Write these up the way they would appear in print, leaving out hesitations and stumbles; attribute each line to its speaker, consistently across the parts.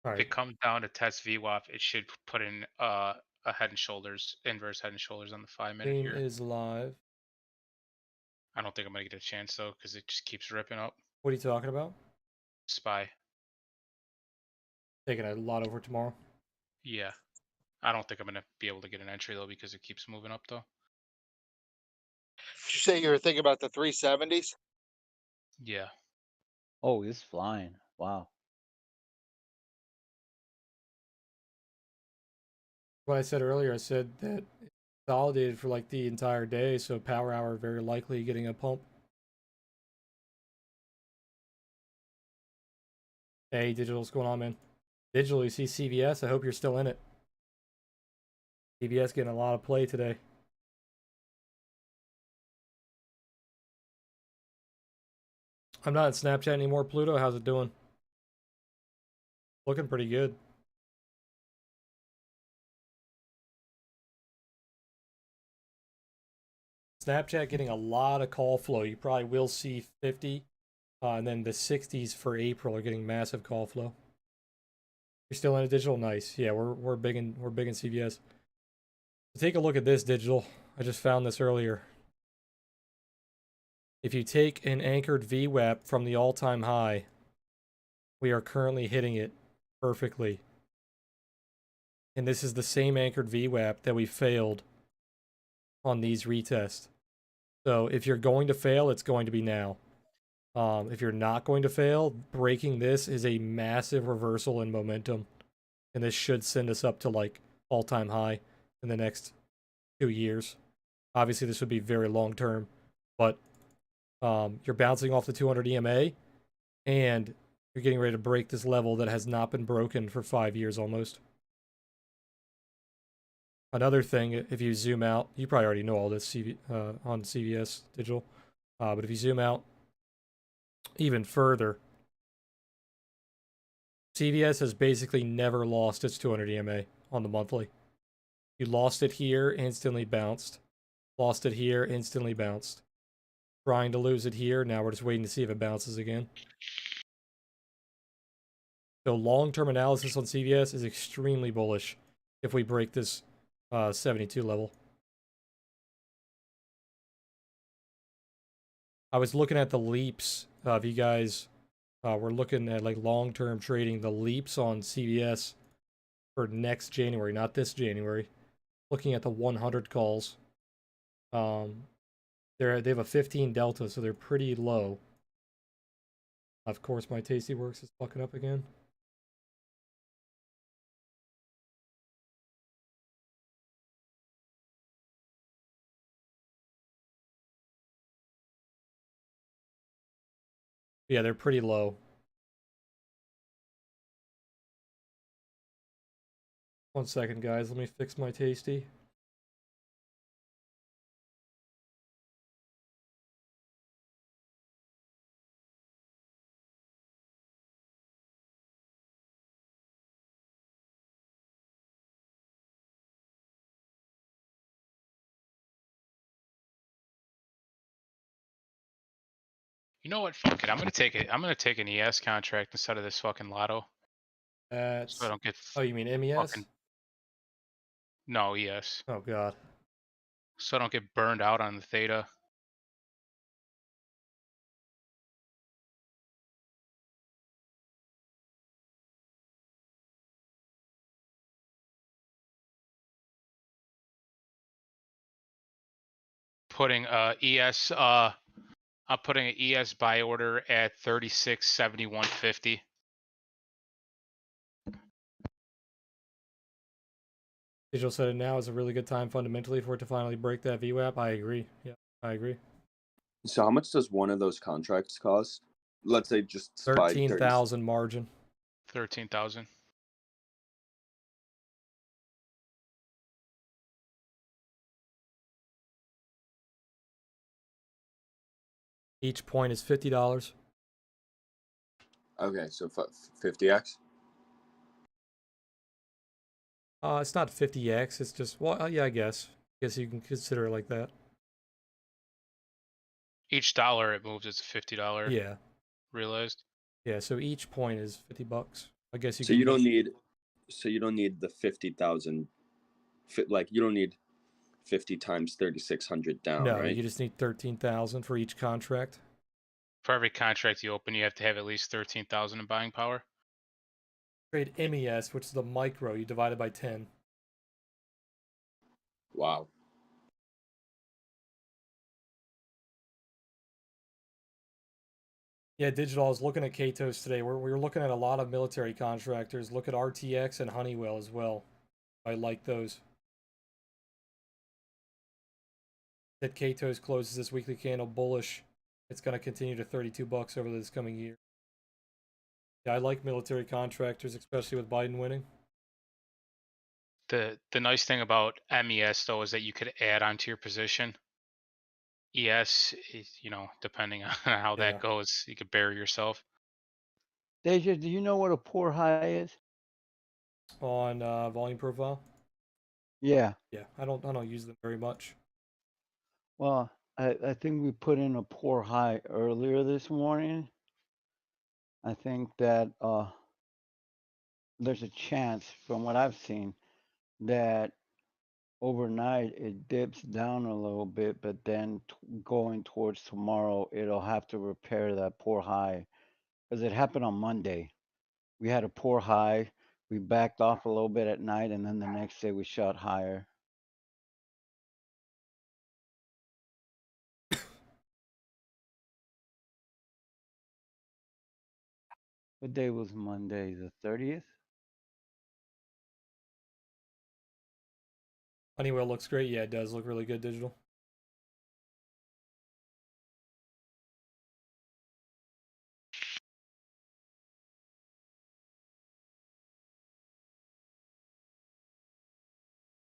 Speaker 1: All
Speaker 2: If
Speaker 1: right,
Speaker 2: it comes down to test VWAP, it should put in a head and shoulders, inverse head and shoulders on the 5 minute
Speaker 1: stream
Speaker 2: here.
Speaker 1: is live.
Speaker 2: I don't think I'm gonna get a chance though, because it just keeps ripping up.
Speaker 1: What are you talking about?
Speaker 2: SPY.
Speaker 1: Taking a lot over tomorrow.
Speaker 2: Yeah. I don't think I'm gonna be able to get an entry though because it keeps moving up though.
Speaker 3: Did you say you were thinking about the 370s?
Speaker 2: Yeah.
Speaker 4: Oh, he's flying. Wow.
Speaker 1: What I said earlier, I said that it consolidated for like the entire day, so power hour very likely getting a pump. Hey, Digital, what's going on, man? Digital, you see CVS? I hope you're still in it. CVS getting a lot of play today. I'm not in Snapchat anymore. Pluto, how's it doing? Looking pretty good. Snapchat getting a lot of call flow. You probably will see 50, and then the 60s for April are getting massive call flow. You're still in a Digital, nice. Yeah, we're big in CVS. So take a look at this, Digital. I just found this earlier. If you take an anchored VWAP from the all-time high, we are currently hitting it perfectly. And this is the same anchored VWAP that we failed on these retests. So if you're going to fail, it's going to be now. If you're not going to fail, breaking this is a massive reversal in momentum. And this should send us up to like all-time high in the next 2 years. Obviously, this would be very long-term, but you're bouncing off the 200 EMA, and you're getting ready to break this level that has not been broken for 5 years almost. Another thing, if you zoom out, you probably already know all this on CVS Digital, but if you zoom out even further, CVS has basically never lost its 200 EMA on the monthly. You lost it here, instantly bounced. Lost it here, instantly bounced. Trying to lose it here, now we're just waiting to see if it bounces again. So long-term analysis on CVS is extremely bullish if we break this 72 level. I was looking at the leaps. If you guys were looking at like long-term trading, the leaps on CVS for next January, not this January. Looking at the 100 calls, they have a 15 delta, so they're pretty low. Of course, my Tasty Works is fucking up again. Yeah, they're pretty low. One second, guys. Let me fix my Tasty.
Speaker 2: You know what? Fuck it. I'm gonna take it. I'm gonna take an ES contract instead of this fucking lotto, so I
Speaker 1: That's...
Speaker 2: don't get
Speaker 1: Oh, you mean MES?
Speaker 2: fucking no ES,
Speaker 1: Oh, God.
Speaker 2: so I don't get burned out on the theta. Putting ES I'm putting an ES buy order at 36.7150.
Speaker 1: Digital said it now is a really good time fundamentally for it to finally break that VWAP. I agree. Yeah, I agree.
Speaker 5: So how much does one of those contracts cost? Let's say just SPY 30.
Speaker 1: 13,000 margin.
Speaker 2: 13,000.
Speaker 1: Each point is $50.
Speaker 5: Okay, so 50x.
Speaker 1: It's not 50x. It's just, well, yeah, I guess. You can consider it like that.
Speaker 2: Each dollar it moves, it's a $50
Speaker 1: Yeah.
Speaker 2: realized.
Speaker 1: Yeah, so each point is $50. I guess you
Speaker 5: So
Speaker 1: could
Speaker 5: you don't
Speaker 1: use-
Speaker 5: need, the 50,000. Like you don't need 50 times 3,600 down,
Speaker 1: No,
Speaker 5: right?
Speaker 1: you just need 13,000 for each contract.
Speaker 2: For every contract you open, you have to have at least 13,000 in buying power.
Speaker 1: Trade MES, which is the micro, you divide it by 10.
Speaker 5: Wow.
Speaker 1: Yeah, Digital, I was looking at Katos today. We were looking at a lot of military contractors. Look at RTX and Honeywell as well. I like those. That Katos closes this weekly candle bullish. It's going to continue to $32 over this coming year. Yeah, I like military contractors, especially with Biden winning.
Speaker 2: The nice thing about MES though is that you could add onto your position. ES, depending on how
Speaker 1: Yeah.
Speaker 2: that goes, you could bury yourself.
Speaker 4: Deja, do you know what a poor high is?
Speaker 1: On volume profile.
Speaker 4: Yeah.
Speaker 1: Yeah, I don't use them very much.
Speaker 4: Well, I think we put in a poor high earlier this morning. I think that there's a chance, from what I've seen, that overnight it dips down a little bit, but then going towards tomorrow, it'll have to repair that poor high, because it happened on Monday. We had a poor high, we backed off a little bit at night, and then the next day we shot higher. What day was Monday? The 30th?
Speaker 1: Honeywell looks great. Yeah, it does look really good, Digital.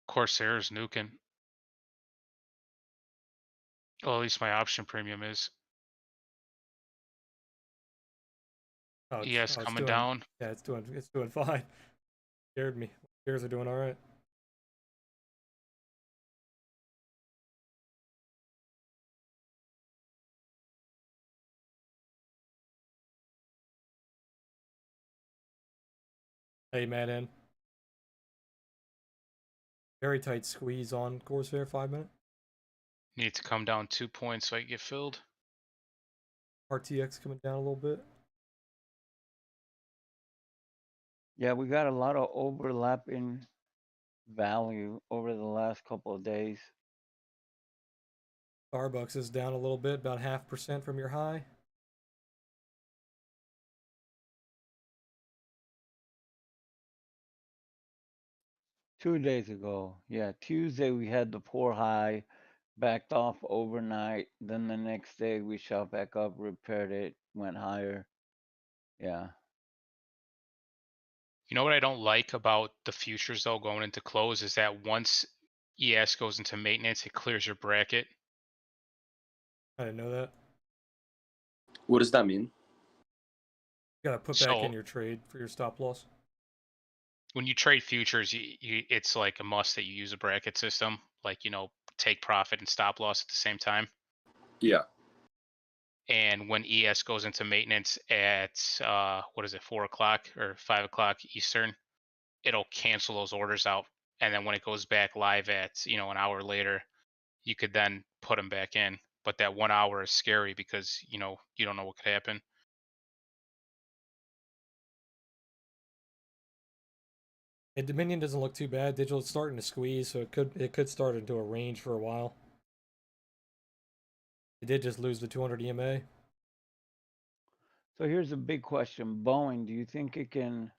Speaker 2: Corsair's nuking. Well, at least my option premium is.
Speaker 1: Oh,
Speaker 2: ES
Speaker 1: it's
Speaker 2: coming
Speaker 1: doing,
Speaker 2: down.
Speaker 1: yeah, it's doing fine. Scared me. Shares are doing all right. Hey, man, very tight squeeze on Corsair, 5 minute.
Speaker 2: Need to come down 2 points so I can get filled.
Speaker 1: RTX coming down a little bit.
Speaker 4: Yeah, we got a lot of overlapping value over the last couple of days.
Speaker 1: Starbucks is down a little bit, about 0.5% from your high.
Speaker 4: Two days ago. Yeah, Tuesday we had the poor high, backed off overnight. Then the next day we shot back up, repaired it, went higher. Yeah.
Speaker 2: You know what I don't like about the futures though going into close is that once ES goes into maintenance, it clears your bracket.
Speaker 1: I didn't know that.
Speaker 5: What does that mean?
Speaker 1: You gotta put back in your trade for your stop loss.
Speaker 2: When you trade futures, it's like a must that you use a bracket system, like, take profit and stop loss at the same time.
Speaker 5: Yeah.
Speaker 2: And when ES goes into maintenance at 4 o'clock or 5 o'clock Eastern, it'll cancel those orders out. And then when it goes back live at, an hour later, you could then put them back in. But that 1 hour is scary because, you don't know what could happen.
Speaker 1: And Dominion doesn't look too bad. Digital's starting to squeeze, so it could start into a range for a while. It did just lose the 200 EMA.
Speaker 4: So here's a big question. Boeing, do you think it can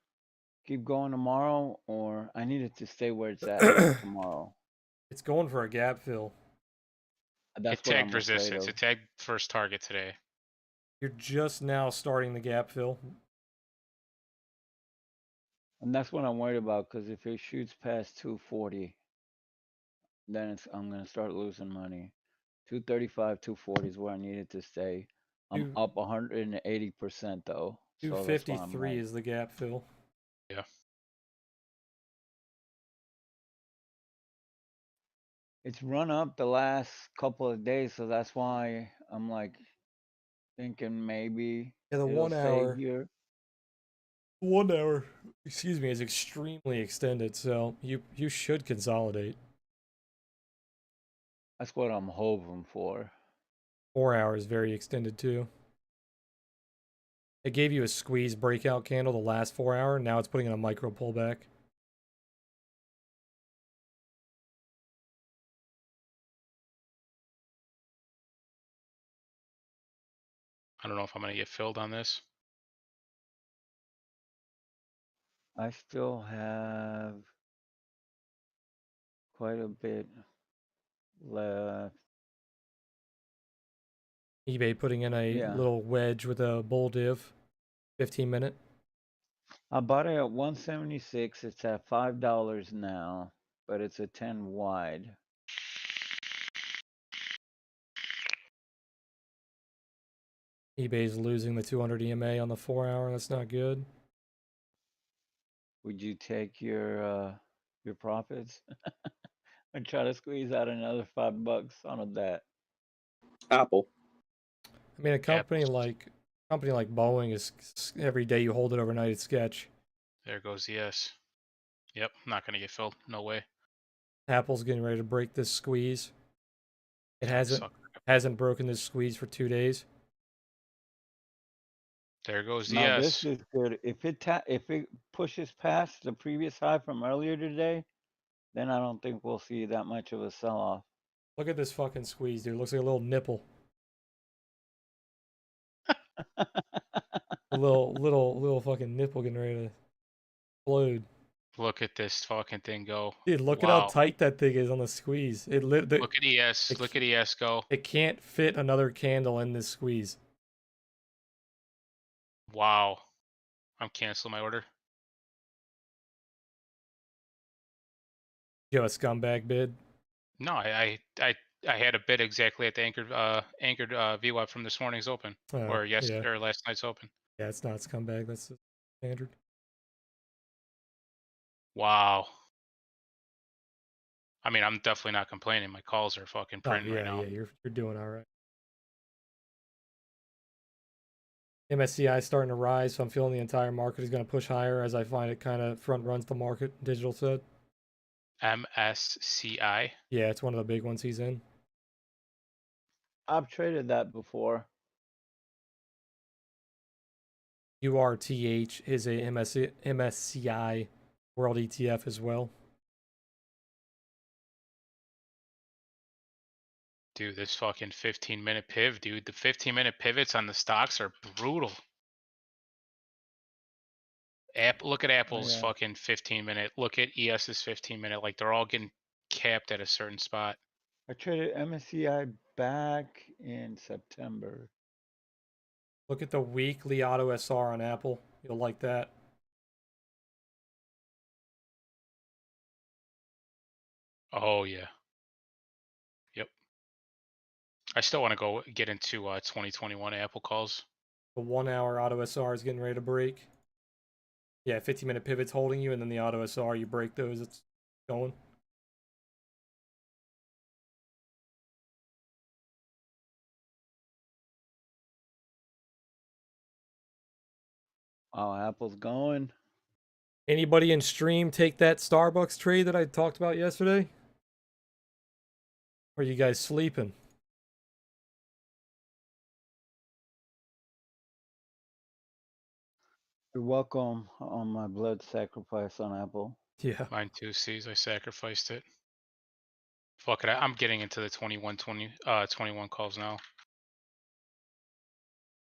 Speaker 4: keep going tomorrow, or I need it to stay where it's at tomorrow?
Speaker 1: It's going for a gap fill.
Speaker 4: That's
Speaker 2: It
Speaker 4: what
Speaker 2: tagged
Speaker 4: I'm
Speaker 2: resistance.
Speaker 4: afraid
Speaker 2: It
Speaker 4: of.
Speaker 2: tagged first target today.
Speaker 1: You're just now starting the gap fill.
Speaker 4: And that's what I'm worried about, because if it shoots past 240, then I'm going to start losing money. 235, 240 is where I need it to stay. I'm up 180% though. So that's why I'm
Speaker 1: 253
Speaker 4: like,
Speaker 1: is the gap fill.
Speaker 2: Yeah.
Speaker 4: it's run up the last couple of days, so that's why I'm like thinking maybe
Speaker 1: Yeah, the
Speaker 4: it'll
Speaker 1: 1
Speaker 4: stay
Speaker 1: hour.
Speaker 4: here.
Speaker 1: 1 hour, excuse me, is extremely extended, so you should consolidate.
Speaker 4: That's what I'm hoping for.
Speaker 1: 4 hours very extended too. It gave you a squeeze breakout candle the last 4 hour, now it's putting in a micro pullback.
Speaker 2: I don't know if I'm gonna get filled on this.
Speaker 4: I still have quite a bit left.
Speaker 1: eBay putting in a
Speaker 4: Yeah.
Speaker 1: little wedge with a bull div, 15 minute.
Speaker 4: I bought it at 176. It's at $5 now, but it's a 10 wide.
Speaker 1: eBay's losing the 200 EMA on the 4 hour. That's not good.
Speaker 4: Would you take your profits and try to squeeze out another $5 on that?
Speaker 5: Apple.
Speaker 1: I mean, a company
Speaker 2: Apples.
Speaker 1: like Boeing is every day you hold it overnight, it's sketch.
Speaker 2: There goes ES. Yep, not gonna get filled. No way.
Speaker 1: Apple's getting ready to break this squeeze. It
Speaker 2: Cocksucker.
Speaker 1: hasn't broken this squeeze for 2 days.
Speaker 2: There goes
Speaker 4: Now
Speaker 2: ES.
Speaker 4: this is good. If it pushes past the previous high from earlier today, then I don't think we'll see that much of a sell-off.
Speaker 1: Look at this fucking squeeze, dude. It looks like a little nipple. A little fucking nipple getting ready to explode.
Speaker 2: Look at this fucking thing go.
Speaker 1: Dude, look at how
Speaker 2: Wow.
Speaker 1: tight that thing is on the squeeze.
Speaker 2: Look at ES.
Speaker 1: it
Speaker 2: Look at ES go.
Speaker 1: It can't fit another candle in this squeeze.
Speaker 2: Wow. I'm canceling my order.
Speaker 1: You have a scumbag bid?
Speaker 2: No, I had a bid exactly at the anchored VWAP from this morning's open, or yesterday or last night's open.
Speaker 1: Yeah, it's not scumbag. That's the standard.
Speaker 2: Wow. I mean, I'm definitely not complaining. My calls are fucking printing right now.
Speaker 1: Yeah, you're doing all right. MSCI is starting to rise, so I'm feeling the entire market is going to push higher as I find it kind of front runs the market. Digital said.
Speaker 2: MSCI.
Speaker 1: Yeah, it's one of the big ones he's in.
Speaker 4: I've traded that before.
Speaker 1: URTH is a MSCI World ETF as well.
Speaker 2: Dude, this fucking 15-minute piv, dude. The 15-minute pivots on the stocks are brutal. Look at Apple's fucking 15-minute. Look at ES's 15-minute. Like, they're all getting capped at a certain spot.
Speaker 4: I traded MSCI back in September.
Speaker 1: Look at the weekly auto SR on Apple. You'll like that.
Speaker 2: Oh, yeah. Yep. I still want to go get into 2021 Apple calls.
Speaker 1: The 1 hour auto SR is getting ready to break. Yeah, 15-minute pivot's holding you, and then the auto SR, you break those, it's going.
Speaker 4: Oh, Apple's going.
Speaker 1: Anybody in stream take that Starbucks trade that I talked about yesterday? Or are you guys sleeping?
Speaker 4: You're welcome on my blood sacrifice on Apple.
Speaker 1: Yeah.
Speaker 2: Mine too, C's. I sacrificed it. Fuck it. I'm getting into the 21 calls now.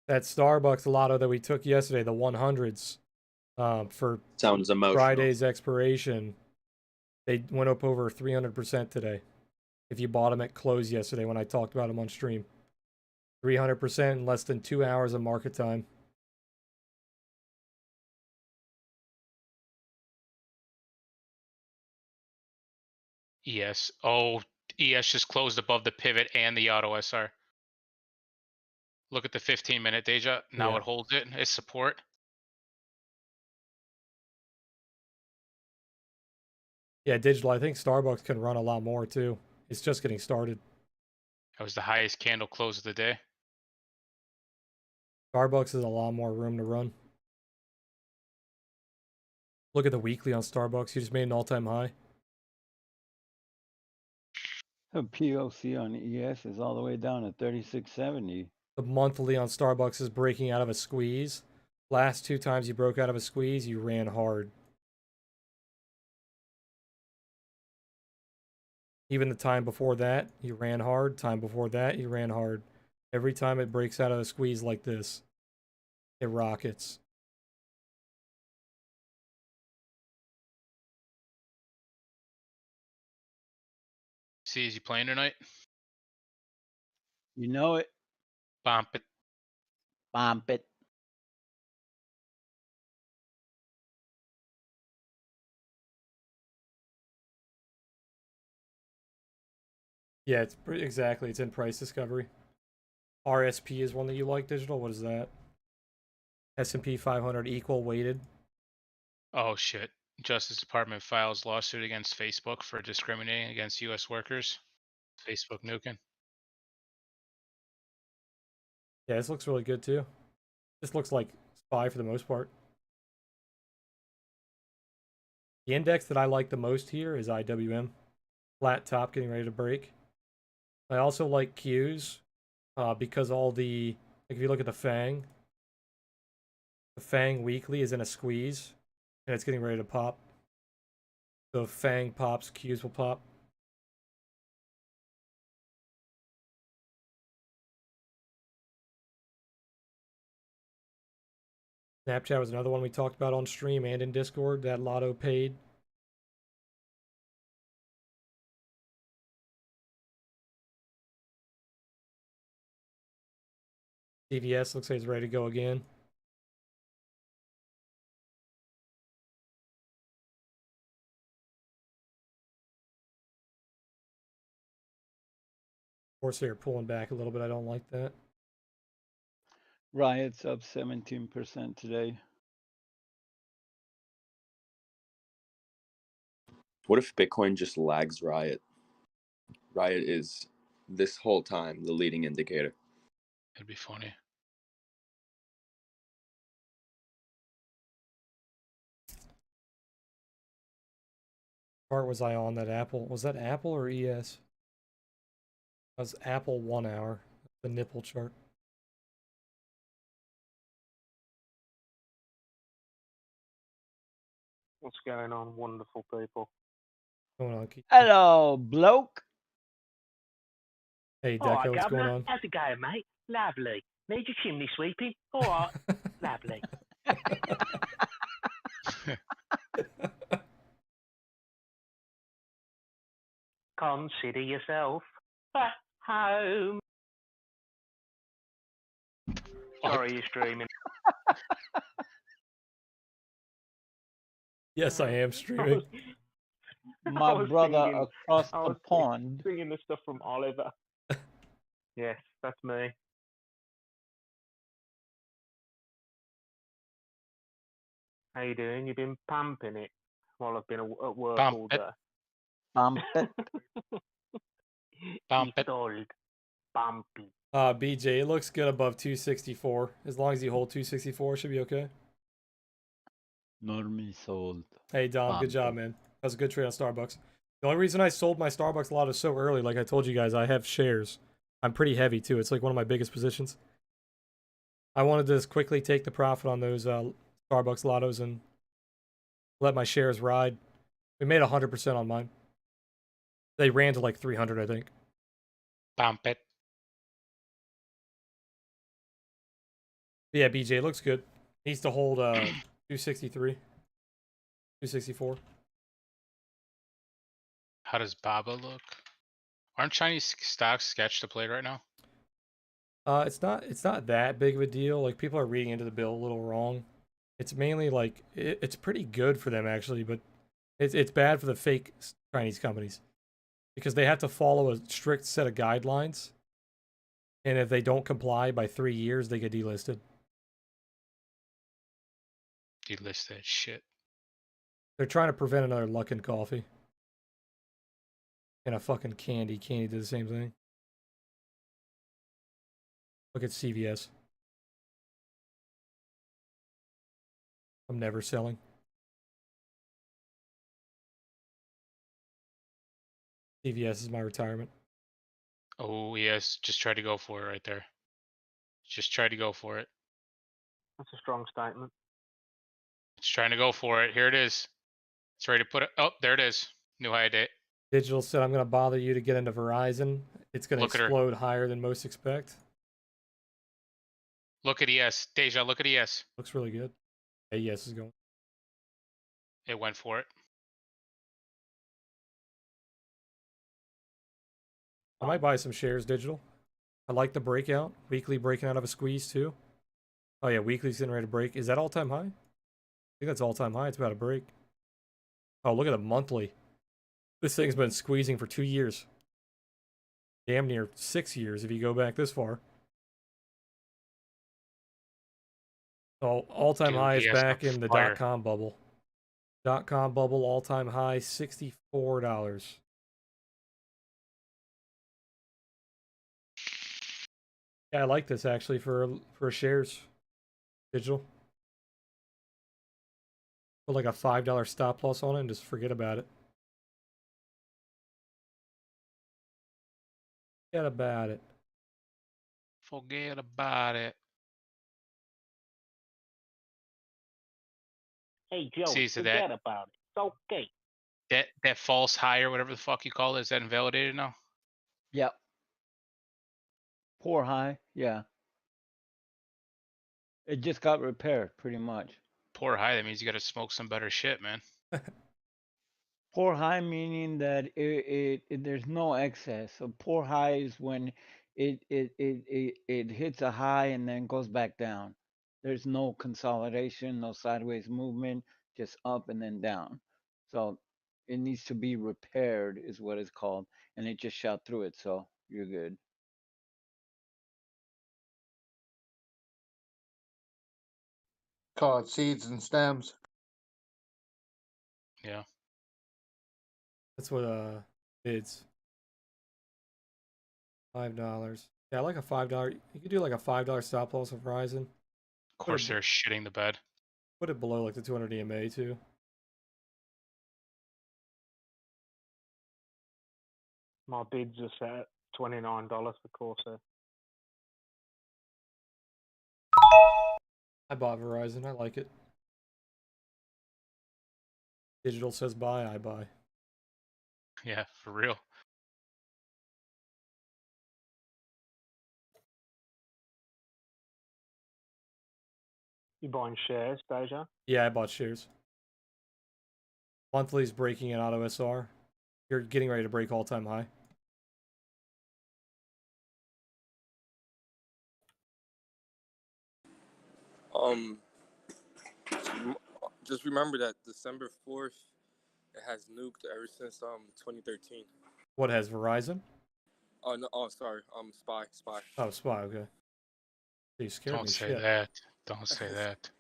Speaker 1: That Starbucks lotto that we took yesterday, the 100s, for
Speaker 5: Sounds emotional.
Speaker 1: Friday's expiration, they went up over 300% today. If you bought them at close yesterday when I talked about them on stream. 300% in less than 2 hours of market time.
Speaker 2: ES. Oh, ES just closed above the pivot and the auto SR. Look at the 15-minute, Deja. Now
Speaker 1: Yeah.
Speaker 2: it holds it. It's support.
Speaker 1: Yeah, digital. I think Starbucks can run a lot more too. It's just getting started.
Speaker 2: That was the highest candle close of the day.
Speaker 1: Starbucks has a lot more room to run. Look at the weekly on Starbucks. You just made an all-time high.
Speaker 4: The POC on ES is all the way down to 3670.
Speaker 1: The monthly on Starbucks is breaking out of a squeeze. Last 2 times you broke out of a squeeze, you ran hard. Even the time before that, you ran hard. Time before that, you ran hard. Every time it breaks out of a squeeze like this, it rockets.
Speaker 2: See, is he playing tonight?
Speaker 4: You know it.
Speaker 2: Bump it.
Speaker 4: Bump it.
Speaker 1: Yeah, it's exactly. It's in price discovery. RSP is one that you like, Digital. What is that? S&P 500 equal weighted.
Speaker 2: Oh shit. Justice Department files lawsuit against Facebook for discriminating against US workers. Facebook nuking.
Speaker 1: Yeah, this looks really good too. This looks like SPY for the most part. The index that I like the most here is IWM. Flat top getting ready to break. I also like Qs because all the, like if you look at the FANG weekly is in a squeeze and it's getting ready to pop. So if FANG pops, Qs will pop. Snapchat was another one we talked about on stream and in Discord, that Lotto paid. CVS looks like it's ready to go again. Of course, they're pulling back a little bit. I don't like that.
Speaker 4: Riot's up 17% today.
Speaker 5: What if Bitcoin just lags Riot? Riot is this whole time the leading indicator.
Speaker 2: It'd be funny.
Speaker 1: Part was I on that Apple? Was that Apple or ES? That was Apple 1 hour. The nipple chart.
Speaker 6: What's going on, wonderful people?
Speaker 1: Going on, Keith?
Speaker 4: Hello, bloke.
Speaker 1: Hey,
Speaker 6: All right,
Speaker 1: Deco, what's going
Speaker 6: Governor.
Speaker 1: on?
Speaker 6: How's it going, mate? Lovely. Need your chimney sweeping? All right. Lovely. Consider yourself at home. Sorry, you're streaming.
Speaker 1: Yes, I am streaming.
Speaker 4: My
Speaker 6: was
Speaker 4: brother
Speaker 6: singing-
Speaker 4: across
Speaker 6: I
Speaker 4: the
Speaker 6: was
Speaker 4: pond.
Speaker 6: Singing the stuff from Oliver. Yes, that's me. How you doing? You've been pumping it while I've been at work
Speaker 2: Pump
Speaker 6: all
Speaker 2: it.
Speaker 6: day.
Speaker 4: Bump it.
Speaker 2: Bump it.
Speaker 6: Installed. Bumpy.
Speaker 1: BJ, it looks good above 264. As long as you hold 264, should be okay.
Speaker 4: Normie sold.
Speaker 1: Hey, Dom, good job, man. That was a good trade on Starbucks. The only reason I sold my Starbucks lotto so early, like I told you guys, I have shares. I'm pretty heavy, too. It's like one of my biggest positions. I wanted to just quickly take the profit on those Starbucks lottos and let my shares ride. We made 100% on mine. They ran to like 300, I think.
Speaker 2: Bump it.
Speaker 1: But yeah, BJ, it looks good. Needs to hold 263. 264.
Speaker 2: How does Baba look? Aren't Chinese stocks sketch to play right now?
Speaker 1: It's not that big of a deal. Like people are reading into the bill a little wrong. It's mainly like it's pretty good for them actually, but it's bad for the fake Chinese companies because they have to follow a strict set of guidelines, and if they don't comply by 3 years, they get delisted.
Speaker 2: Delist that shit.
Speaker 1: They're trying to prevent another Luckin Coffee and a fucking Candy. Candy did the same thing. Look at CVS. I'm never selling. CVS is my retirement.
Speaker 2: Oh yes, just tried to go for it right there. Just tried to go for it.
Speaker 6: That's a strong statement.
Speaker 2: It's trying to go for it. Here it is. It's ready to put it. Oh, there it is. New high date.
Speaker 1: Digital said, I'm going to bother you to get into Verizon. It's going to
Speaker 2: Look at her.
Speaker 1: explode higher than most expect.
Speaker 2: Look at ES. Deja, look at ES.
Speaker 1: Looks really good. AES is going.
Speaker 2: It went for it.
Speaker 1: I might buy some shares, Digital. I like the breakout. Weekly breaking out of a squeeze, too. Oh, yeah, weekly's getting ready to break. Is that all-time high? I think that's all-time high. It's about to break. Oh, look at the monthly. This thing's been squeezing for 2 years. Damn near 6 years if you go back this far. Oh, all-time
Speaker 2: Dude,
Speaker 1: high is
Speaker 2: ES
Speaker 1: back
Speaker 2: on
Speaker 1: in the
Speaker 2: fire.
Speaker 1: dot-com bubble. Dot-com bubble, all-time high, $64. Yeah, I like this actually for shares. Digital. Put like a $5 stop loss on it and just forget about it. Forget about it.
Speaker 2: Forget about it.
Speaker 6: Hey, Joe,
Speaker 2: See, so
Speaker 6: forget about it. It's okay.
Speaker 2: That false high or whatever the fuck you call it, is that invalidated now?
Speaker 4: Yep. Poor high, yeah. It just got repaired, pretty much.
Speaker 2: Poor high. That means you got to smoke some better shit, man.
Speaker 4: Poor high meaning that there's no excess. So poor high is when it hits a high and then goes back down. There's no consolidation, no sideways movement, just up and then down. So it needs to be repaired is what it's called, and it just shot through it, so you're good.
Speaker 3: Call it seeds and stems.
Speaker 2: Yeah.
Speaker 1: That's what bids. $5. Yeah, I like a $5. You could do like a $5 stop loss of Verizon.
Speaker 2: Of course, they're shitting the bed.
Speaker 1: Put it below like the 200 EMA too.
Speaker 6: My bids are set at $29 for Corsair.
Speaker 1: I bought Verizon. I like it. Digital says buy, I buy.
Speaker 2: Yeah, for real.
Speaker 6: You buying shares, Deja?
Speaker 1: Yeah, I bought shares. Monthly's breaking an auto SR. You're getting ready to break all-time high.
Speaker 7: Just remember that December 4th, it has nuked ever since 2013.
Speaker 1: What has Verizon?
Speaker 7: Oh no, oh sorry, SPY.
Speaker 1: Oh, SPY. Okay. You scared
Speaker 2: Don't
Speaker 1: me.
Speaker 2: say
Speaker 1: Shit.
Speaker 2: that. Don't say that.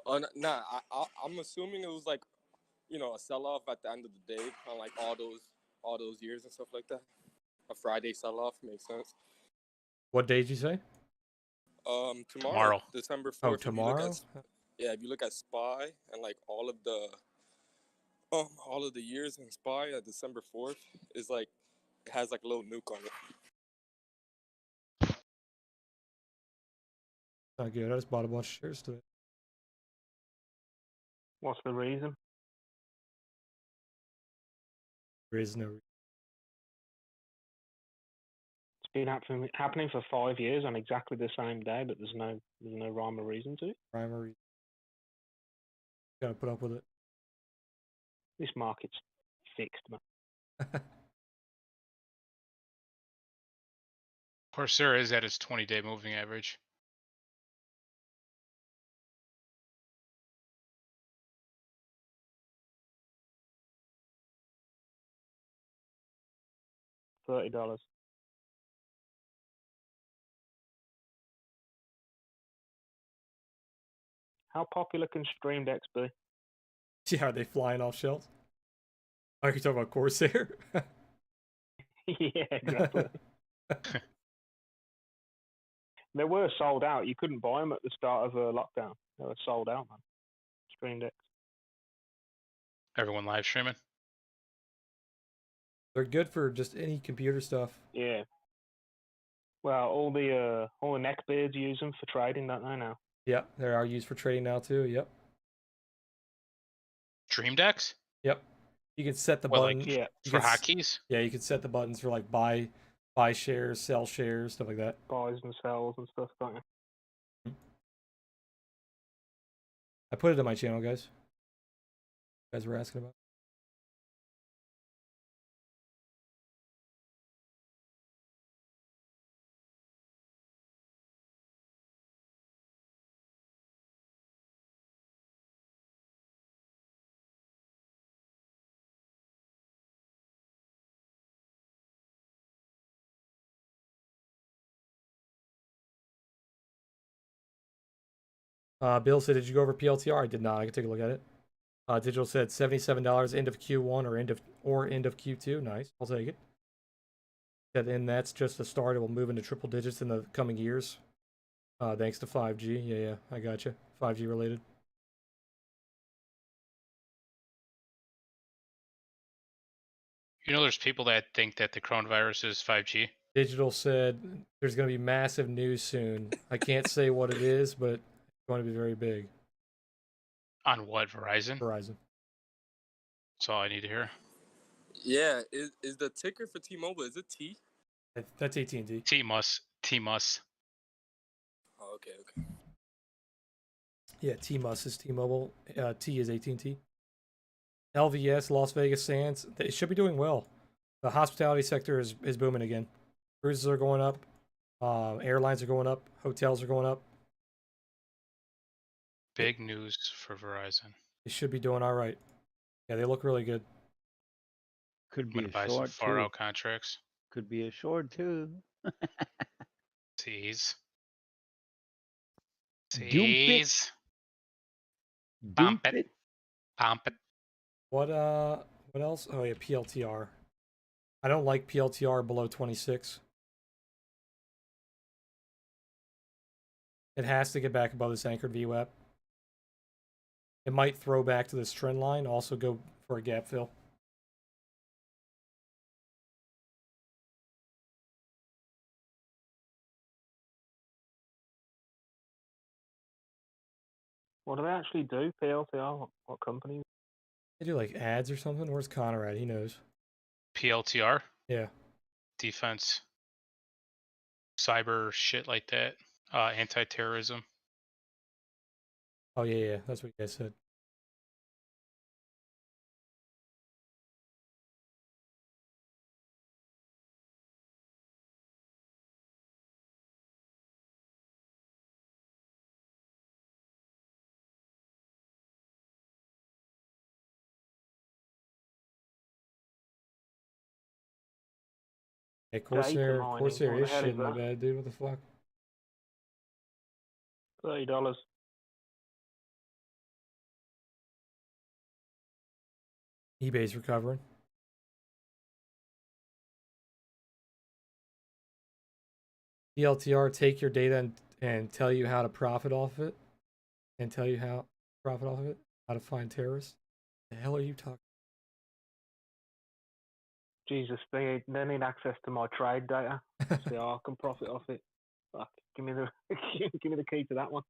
Speaker 7: Oh nah, I'm assuming it was like, a sell-off at the end of the day on like all those years and stuff like that. A Friday sell-off makes sense.
Speaker 1: What day did you say?
Speaker 7: Tomorrow. December 4th.
Speaker 1: Oh, tomorrow?
Speaker 7: If you look at SPY and like all of the years in SPY at December 4th is like, it has like a little nuke on it.
Speaker 1: Not good. I just bought a bunch of shares today.
Speaker 6: What's the reason?
Speaker 1: There is no reason.
Speaker 6: It's been happening for 5 years on exactly the same day, but there's no rhyme or reason to it.
Speaker 1: Primary. Gotta put up with it.
Speaker 6: This market's fixed, man.
Speaker 2: Corsair is at its 20-day moving average.
Speaker 6: $30. How popular can Stream Decks be?
Speaker 1: Yeah, are they flying off shelves? Are you talking about Corsair?
Speaker 6: Yeah, exactly. They were sold out. You couldn't buy them at the start of lockdown. They were sold out, man. Stream Decks.
Speaker 2: Everyone live streaming.
Speaker 1: They're good for just any computer stuff.
Speaker 6: Yeah. Well, all the neckbeards use them for trading, don't they now?
Speaker 1: Yeah, they are used for trading now too. Yep.
Speaker 2: Dream decks?
Speaker 1: Yep. You can set the
Speaker 2: What, like,
Speaker 1: button.
Speaker 6: Yeah.
Speaker 1: You
Speaker 2: for
Speaker 1: can
Speaker 2: hotkeys?
Speaker 1: Yeah, you can set the buttons for like buy shares, sell shares, stuff like that.
Speaker 6: Buys and sells and stuff, don't you?
Speaker 1: I put it in my channel, guys. You guys were asking about. Bill said, "Did you go over PLTR?" I did not. I can take a look at it. Digital said $77 end of Q1 or end of Q2. Nice, I'll take it. And that's just the start. It will move into triple digits in the coming years. Thanks to 5G. Yeah, I gotcha. 5G related.
Speaker 2: You know, there's people that think that the coronavirus is 5G.
Speaker 1: Digital said there's going to be massive news soon. I can't say what it is, but it's going to be very big.
Speaker 2: On what, Verizon?
Speaker 1: Verizon.
Speaker 2: That's all I need to hear.
Speaker 7: Yeah, is the ticker for T-Mobile, is it T?
Speaker 1: That's AT&T.
Speaker 2: T-Mus.
Speaker 7: Oh, okay.
Speaker 1: Yeah, T-Mus is T-Mobile. T is AT&T. LVS, Las Vegas Sands, they should be doing well. The hospitality sector is booming again. Cruises are going up. Airlines are going up. Hotels are going up.
Speaker 2: Big news for Verizon.
Speaker 1: They should be doing all right. Yeah, they look really good.
Speaker 4: Could
Speaker 2: I'm
Speaker 4: be
Speaker 2: gonna
Speaker 4: a
Speaker 2: buy some
Speaker 4: short
Speaker 2: far
Speaker 4: too.
Speaker 2: out contracts.
Speaker 4: Could be a short too.
Speaker 2: Tease.
Speaker 4: Doomp it.
Speaker 2: Tease.
Speaker 4: Doomp
Speaker 2: Bump it.
Speaker 4: it.
Speaker 2: Pump it.
Speaker 1: What else? Oh yeah, PLTR. I don't like PLTR below 26. It has to get back above this anchored VWAP. It might throw back to this trend line, also go for a gap fill.
Speaker 6: What do they actually do? PLTR? What companies?
Speaker 1: They do like ads or something. Where's Connor at? He knows.
Speaker 2: PLTR.
Speaker 1: Yeah.
Speaker 2: Defense. Cyber shit like that. Anti-terrorism.
Speaker 1: Oh yeah, that's what you guys said. Hey,
Speaker 6: Data mining.
Speaker 1: Corsair
Speaker 6: What the
Speaker 1: is
Speaker 6: hell is
Speaker 1: shitting the
Speaker 6: that?
Speaker 1: bed, dude. What the fuck?
Speaker 6: $30.
Speaker 1: eBay's recovering. PLTR take your data and tell you how to profit off it, and tell you how to profit off of it, how to find terrorists. The hell are you talking?
Speaker 6: Jesus, they need access to my trade data. See how I can profit off it. Fuck, give me the give me the key to that one.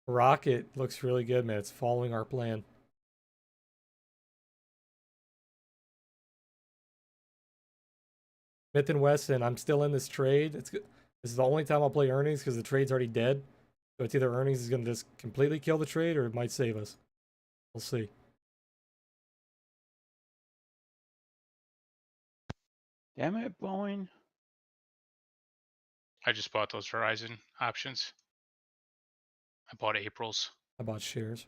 Speaker 1: Rocket looks really good, man. It's following our plan. Smith and Wesson, I'm still in this trade. It's good. This is the only time I'll play earnings because the trade's already dead. So it's either earnings is going to just completely kill the trade or it might save us. We'll see.
Speaker 4: Damn it, Boeing.
Speaker 2: I just bought those Verizon options. I bought April's.
Speaker 1: I bought shares.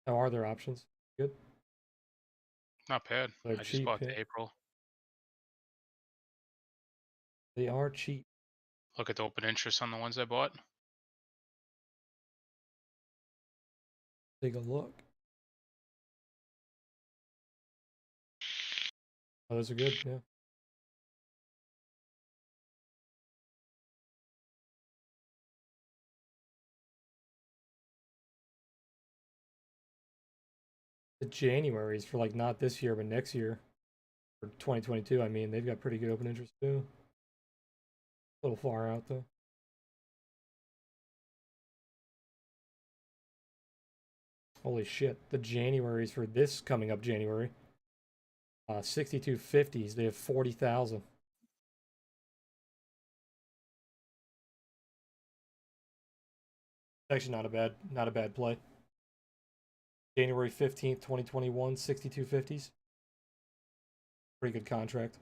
Speaker 1: How are their options? Good.
Speaker 2: Not bad.
Speaker 1: They're
Speaker 2: I just
Speaker 1: cheap.
Speaker 2: bought
Speaker 1: Yeah.
Speaker 2: the April.
Speaker 1: They are cheap.
Speaker 2: Look at the open interest on the ones I bought.
Speaker 1: Take a look. Oh, those are good. Yeah. The Januaries for like not this year but next year, for 2022. I mean, they've got pretty good open interest too. A little far out though. Holy shit! The Januaries for this coming up January. 6250s. They have 40,000. Actually, not a bad play. January 15th, 2021, 6250s. Pretty good contract.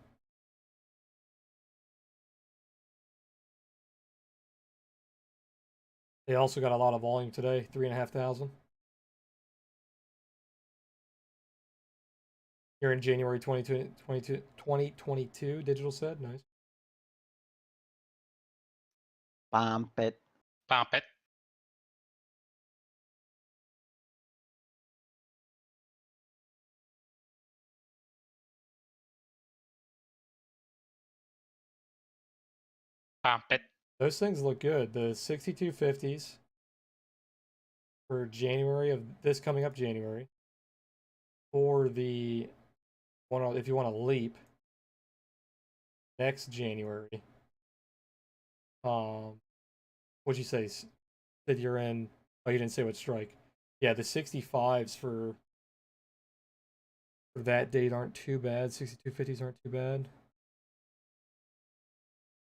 Speaker 1: They also got a lot of volume today, 3,500. Here in January 2022, digital said, nice.
Speaker 4: Bump it.
Speaker 2: Pump it. Pump it.
Speaker 1: Those things look good. The 6250s for January of this coming up January. For the one, if you want to leap next January. What'd you say that you're in? Oh, you didn't say what strike. Yeah, the 65s for that date aren't too bad. 6250s aren't too bad.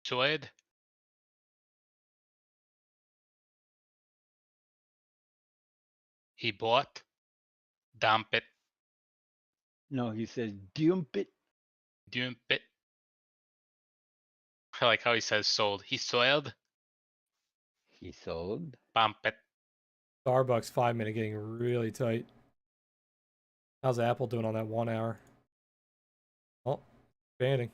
Speaker 2: Suede. He bought. Dump it.
Speaker 4: No, he says dump it.
Speaker 2: Dump it. I like how he says sold. He sold.
Speaker 4: He sold.
Speaker 2: Pump it.
Speaker 1: Starbucks 5-minute getting really tight. How's Apple doing on that 1 hour? Oh, expanding.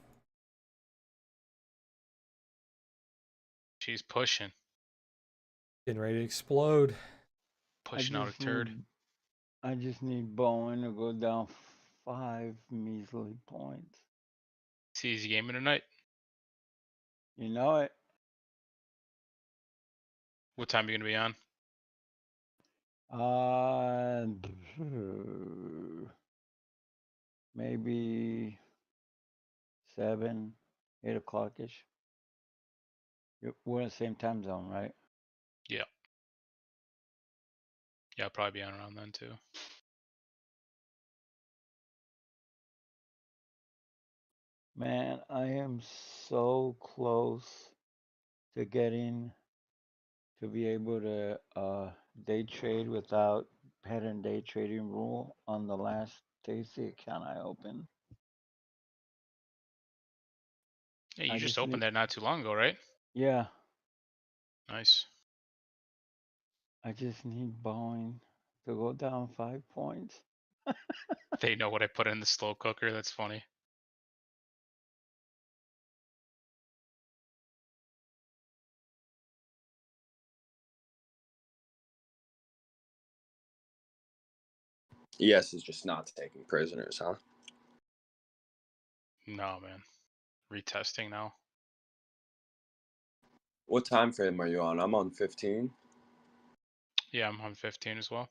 Speaker 2: She's pushing.
Speaker 1: Getting ready to explode.
Speaker 2: Pushing out a turd.
Speaker 4: I just need Bowen to go down 5 measly points.
Speaker 2: It's an easy game of the night.
Speaker 4: You know it.
Speaker 2: What time are you gonna be on?
Speaker 4: Maybe 7, 8 o'clock-ish. We're in the same time zone, right?
Speaker 2: Yeah. Yeah, I'll probably be on around then too.
Speaker 4: Man, I am so close to getting to be able to day trade without pattern day trading rule on the last Tasty account I opened.
Speaker 2: Yeah, you
Speaker 4: I
Speaker 2: just
Speaker 4: just
Speaker 2: opened
Speaker 4: need-
Speaker 2: that not too long ago, right?
Speaker 4: Yeah,
Speaker 2: Nice.
Speaker 4: I just need Boeing to go down 5 points.
Speaker 2: They know what I put in the slow cooker. That's funny.
Speaker 5: ES is just not taking prisoners, huh?
Speaker 2: No, man. Retesting now.
Speaker 5: What time frame are you on? I'm on 15.
Speaker 2: Yeah, I'm on 15 as well.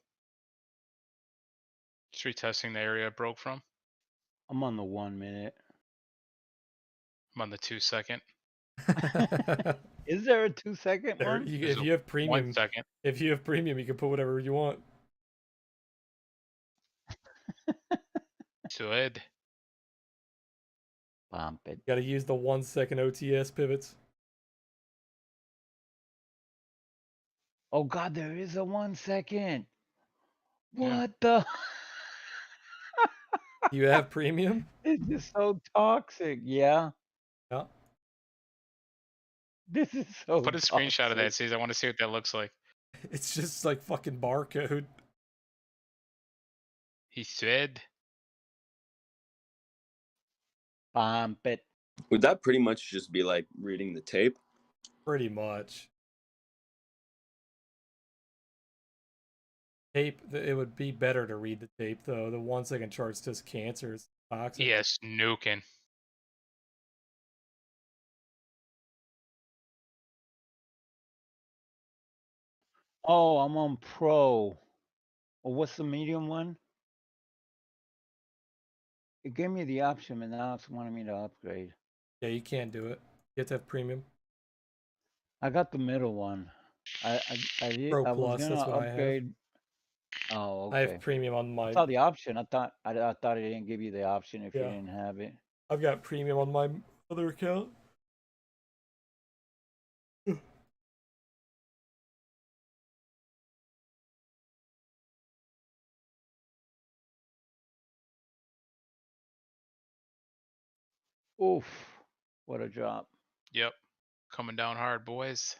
Speaker 2: Just retesting the area I broke from.
Speaker 4: I'm on the 1 minute.
Speaker 2: I'm on the 2-second.
Speaker 4: Is there a 2-second one?
Speaker 1: If you have premium,
Speaker 2: 1 second.
Speaker 1: if you have premium, you can put whatever you want.
Speaker 2: Suede.
Speaker 4: Bump it.
Speaker 1: You got to use the 1 second OTS pivots.
Speaker 4: Oh God, there is a 1 second.
Speaker 2: Yeah.
Speaker 4: What the?
Speaker 1: You have premium?
Speaker 4: This is so toxic. Yeah,
Speaker 1: Yeah.
Speaker 4: this is so.
Speaker 2: Put a screenshot of that,
Speaker 4: toxic.
Speaker 2: C's. I want to see what that looks like.
Speaker 1: It's just like fucking barcode.
Speaker 2: He said.
Speaker 4: Bump it.
Speaker 5: Would that pretty much just be like reading the tape?
Speaker 1: Pretty much. Tape, it would be better to read the tape though. The 1 second chart's just cancer. It's toxic.
Speaker 2: Yes, nuking.
Speaker 4: Oh, I'm on pro. Oh, what's the medium one? It gave me the option, and now it's wanting me to upgrade.
Speaker 1: Yeah, you can't do it. You have to have premium.
Speaker 4: I got the middle one. I
Speaker 1: Pro
Speaker 4: was
Speaker 1: Plus,
Speaker 4: gonna
Speaker 1: that's what I have.
Speaker 4: upgrade. Oh,
Speaker 1: I have
Speaker 4: okay.
Speaker 1: premium on
Speaker 4: I
Speaker 1: my.
Speaker 4: saw the option. I thought it didn't give you the option if you
Speaker 1: Yeah.
Speaker 4: didn't have it.
Speaker 1: I've got premium on my other account.
Speaker 4: Oof! What a drop.
Speaker 2: Yep. Coming down hard, boys.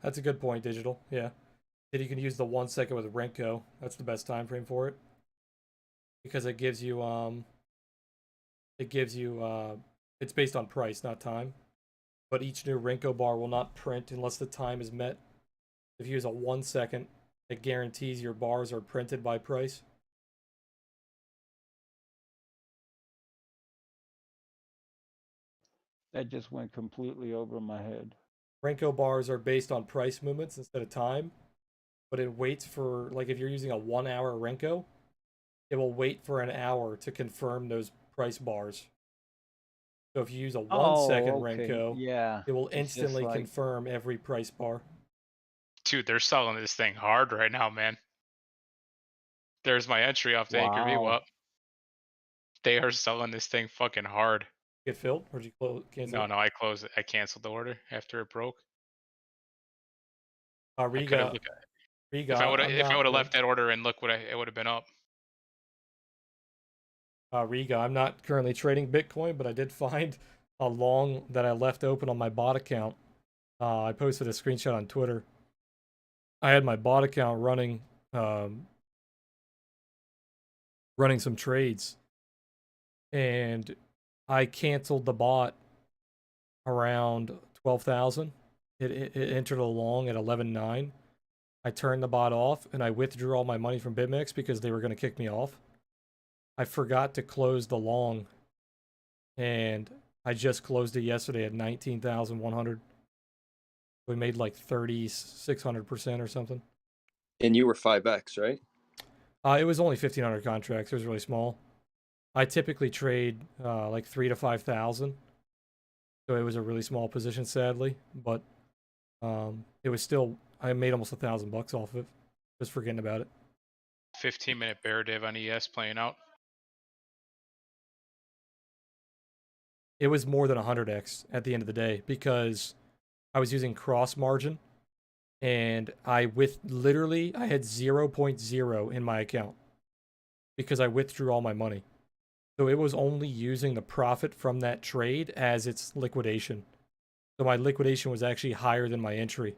Speaker 1: That's a good point, Digital. Yeah. Then you can use the 1 second with Renko. That's the best time frame for it. Because it gives you it's based on price, not time. But each new Renko bar will not print unless the time is met. If you use a 1 second, it guarantees your bars are printed by price.
Speaker 4: That just went completely over my head.
Speaker 1: Renko bars are based on price movements instead of time, but it waits for, like, if you're using a 1 hour Renko, it will wait for an hour to confirm those price bars. So if you use a 1 second
Speaker 4: okay.
Speaker 1: Renko,
Speaker 4: Yeah.
Speaker 1: it will
Speaker 4: It's just
Speaker 1: instantly
Speaker 4: like,
Speaker 1: confirm every price bar.
Speaker 2: Dude, they're selling this thing hard right now, man. There's my entry off the Anchor
Speaker 4: wow.
Speaker 2: VWAP. They are selling this thing fucking hard.
Speaker 1: Get filled, or did you cancel?
Speaker 2: No, I closed it. I canceled the order after it broke.
Speaker 1: Riga,
Speaker 2: If I would have left that order and look what it would have been up.
Speaker 1: Riga, I'm not currently trading Bitcoin, but I did find a long that I left open on my bot account. I posted a screenshot on Twitter. I had my bot account running some trades, and I canceled the bot around 12,000. It entered a long at 11.9. I turned the bot off and I withdrew all my money from BitMEX because they were going to kick me off. I forgot to close the long, and I just closed it yesterday at 19,100. We made like 3,600% or something.
Speaker 5: And you were 5x, right?
Speaker 1: It was only 1,500 contracts. It was really small. I typically trade like 3,000 to 5,000, so it was a really small position, sadly. But it was still, I made almost $1,000 off of it, just forgetting about it.
Speaker 2: 15-minute bear div on ES playing out.
Speaker 1: It was more than 100x at the end of the day because I was using cross margin, and I had 0.0 in my account because I withdrew all my money. So it was only using the profit from that trade as its liquidation. So my liquidation was actually higher than my entry.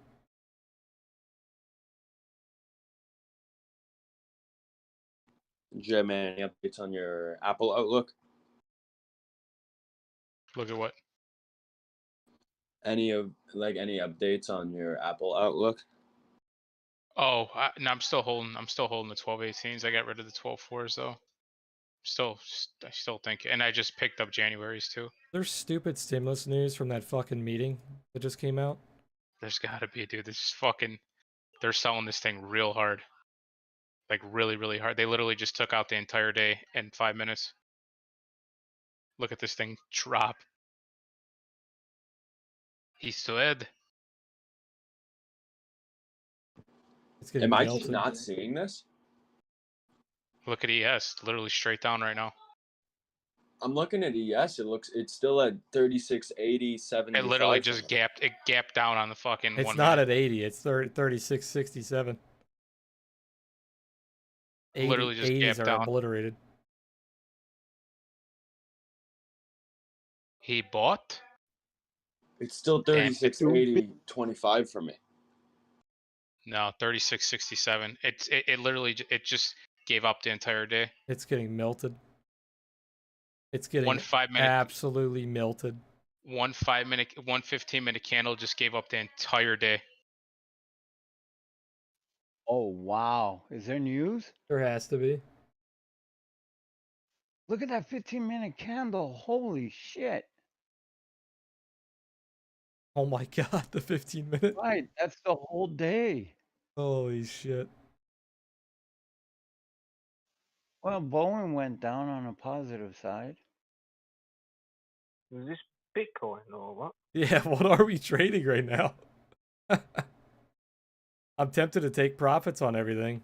Speaker 5: Jim, any updates on your Apple Outlook?
Speaker 2: Look at what?
Speaker 5: Any updates on your Apple Outlook?
Speaker 2: Oh, no, I'm still holding the 1218s. I got rid of the 12.4s though. I still think, and I just picked up January's too.
Speaker 1: There's stupid stimulus news from that fucking meeting that just came out.
Speaker 2: There's gotta be, dude. This is fucking. They're selling this thing real hard. Like really, really hard. They literally just took out the entire day in 5 minutes. Look at this thing drop. He's dead.
Speaker 1: It's getting
Speaker 5: Am I
Speaker 1: melted.
Speaker 5: just not seeing this?
Speaker 2: Look at ES, literally straight down right now.
Speaker 5: I'm looking at ES. It's still at 36.80, 75.
Speaker 2: It literally just gapped down on the fucking.
Speaker 1: It's
Speaker 2: 1
Speaker 1: not
Speaker 2: minute.
Speaker 1: at 80. It's 36.67.
Speaker 2: Literally just
Speaker 1: 80s
Speaker 2: gapped
Speaker 1: are
Speaker 2: down.
Speaker 1: obliterated.
Speaker 2: He bought.
Speaker 5: It's still 36.80, 25 for me.
Speaker 2: No, 36.67. It literally just gave up the entire day.
Speaker 1: It's getting melted. It's getting
Speaker 2: 1 5-minute
Speaker 1: absolutely melted.
Speaker 2: 1 15-minute candle just gave up the entire day.
Speaker 4: Oh, wow. Is there news?
Speaker 1: There has to be.
Speaker 4: Look at that 15-minute candle. Holy shit.
Speaker 1: Oh my god, the 15-minute.
Speaker 4: Right, that's the whole day.
Speaker 1: Holy shit.
Speaker 4: Well, Boeing went down on a positive side.
Speaker 6: Is this Bitcoin or what?
Speaker 1: Yeah, what are we trading right now? I'm tempted to take profits on everything.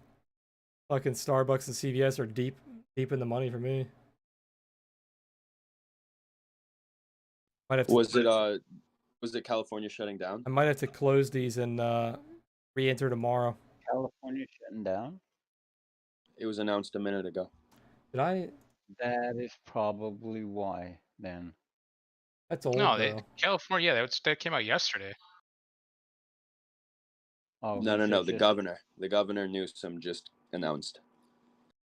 Speaker 1: Fucking Starbucks and CVS are deep in the money for me. Might have to,
Speaker 5: Was it California shutting down?
Speaker 1: I might have to close these and re-enter tomorrow.
Speaker 4: California shutting down.
Speaker 5: It was announced a minute ago.
Speaker 1: Did I?
Speaker 4: That is probably why then.
Speaker 1: That's old
Speaker 2: No,
Speaker 1: though.
Speaker 2: California. Yeah, that came out yesterday.
Speaker 4: Oh,
Speaker 5: No. The
Speaker 4: just
Speaker 5: governor Newsom just announced.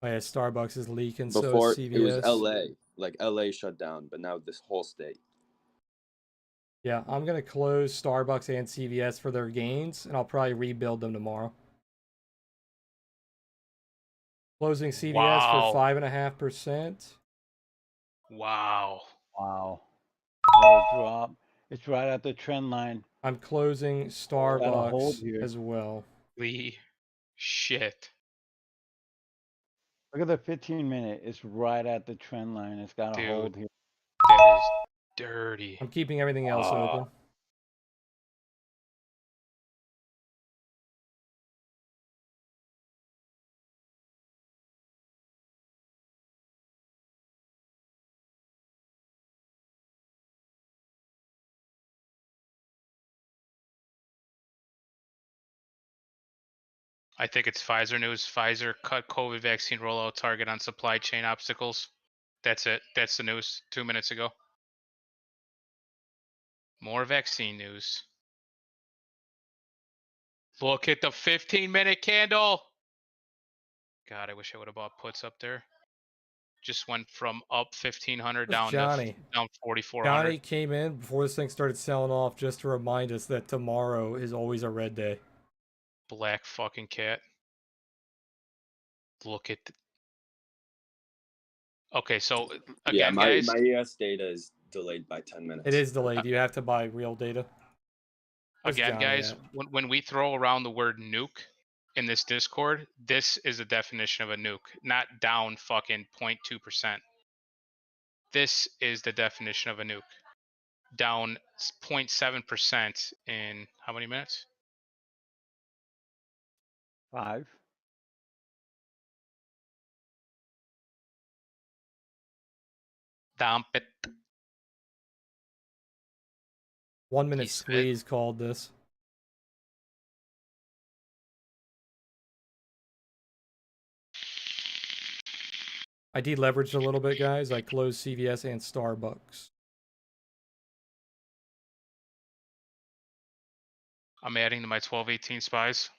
Speaker 1: Oh yeah, Starbucks is leaking.
Speaker 5: Before
Speaker 1: so is CVS.
Speaker 5: it was LA, like LA shut down, but now this whole state.
Speaker 1: Yeah, I'm gonna close Starbucks and CVS for their gains, and I'll probably rebuild them tomorrow. Closing CVS
Speaker 2: Wow.
Speaker 1: for 5.5%.
Speaker 2: Wow.
Speaker 4: wow. What a drop. It's right at the trend line.
Speaker 1: I'm closing
Speaker 4: Gotta hold
Speaker 1: Starbucks
Speaker 4: here.
Speaker 1: as well.
Speaker 2: Holy shit.
Speaker 4: Look at the 15-minute. It's right at the trend line. It's got to
Speaker 2: Dude.
Speaker 4: hold here.
Speaker 2: That is dirty.
Speaker 1: I'm keeping everything else open.
Speaker 2: I think it's Pfizer news. Pfizer cut COVID vaccine rollout target on supply chain obstacles. That's it. That's the news 2 minutes ago. More vaccine news. Look at the 15-minute candle. God, I wish I would have bought puts up there. Just went from up 1,500 down
Speaker 1: Johnny.
Speaker 2: to down 4,400.
Speaker 1: Johnny came in before this thing started selling off just to remind us that tomorrow is always a red day.
Speaker 2: Black fucking cat. Look at. Okay, so again,
Speaker 5: yeah,
Speaker 2: guys.
Speaker 5: my ES data is delayed by 10 minutes.
Speaker 1: It is delayed. You have to buy real data. Where's
Speaker 2: Again,
Speaker 1: Johnny
Speaker 2: guys,
Speaker 1: at?
Speaker 2: when we throw around the word nuke in this Discord, this is the definition of a nuke, not down fucking 0.2%. This is the definition of a nuke. Down 0.7% in how many minutes?
Speaker 4: 5.
Speaker 2: Dump it.
Speaker 1: 1 minute
Speaker 2: He spit.
Speaker 1: squeeze called this. I deleveraged a little bit, guys. I closed CVS and Starbucks.
Speaker 2: I'm adding to my 1218 spies.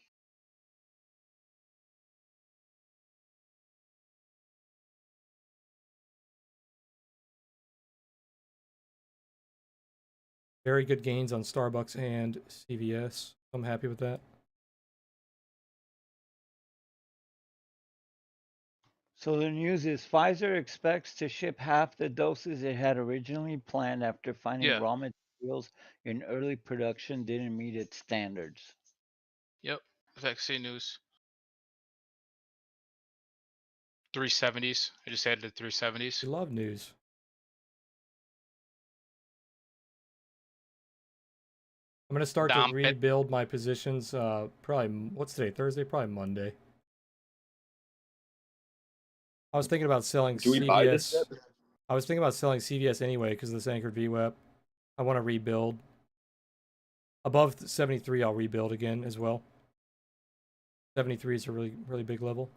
Speaker 1: Very good gains on Starbucks and CVS. I'm happy with that.
Speaker 4: So the news is Pfizer expects to ship half the doses it had originally planned after finding
Speaker 2: Yeah.
Speaker 4: raw materials in early production didn't meet its standards.
Speaker 2: Yep. Vaccine news. 370s. I just added the 370s.
Speaker 1: We love news. I'm going to start to rebuild my positions probably, what's today, Thursday? Probably Monday. I was thinking about selling
Speaker 5: Do we
Speaker 1: CVS.
Speaker 5: buy this dip?
Speaker 1: I was thinking about selling CVS anyway because of this anchored VWAP. I want to rebuild. Above 73, I'll rebuild again as well. 73 is a really big level.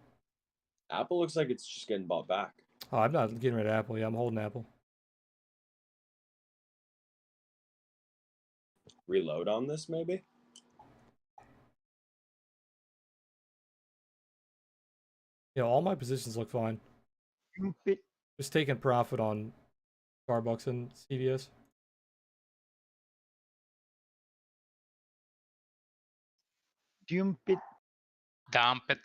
Speaker 5: Apple looks like it's just getting bought back.
Speaker 1: Oh, I'm not getting rid of Apple. Yeah, I'm holding Apple.
Speaker 5: Reload on this, maybe?
Speaker 1: Yeah, all my positions look fine. Just taking profit on Starbucks and CVS.
Speaker 4: Dump it.
Speaker 2: Dump it.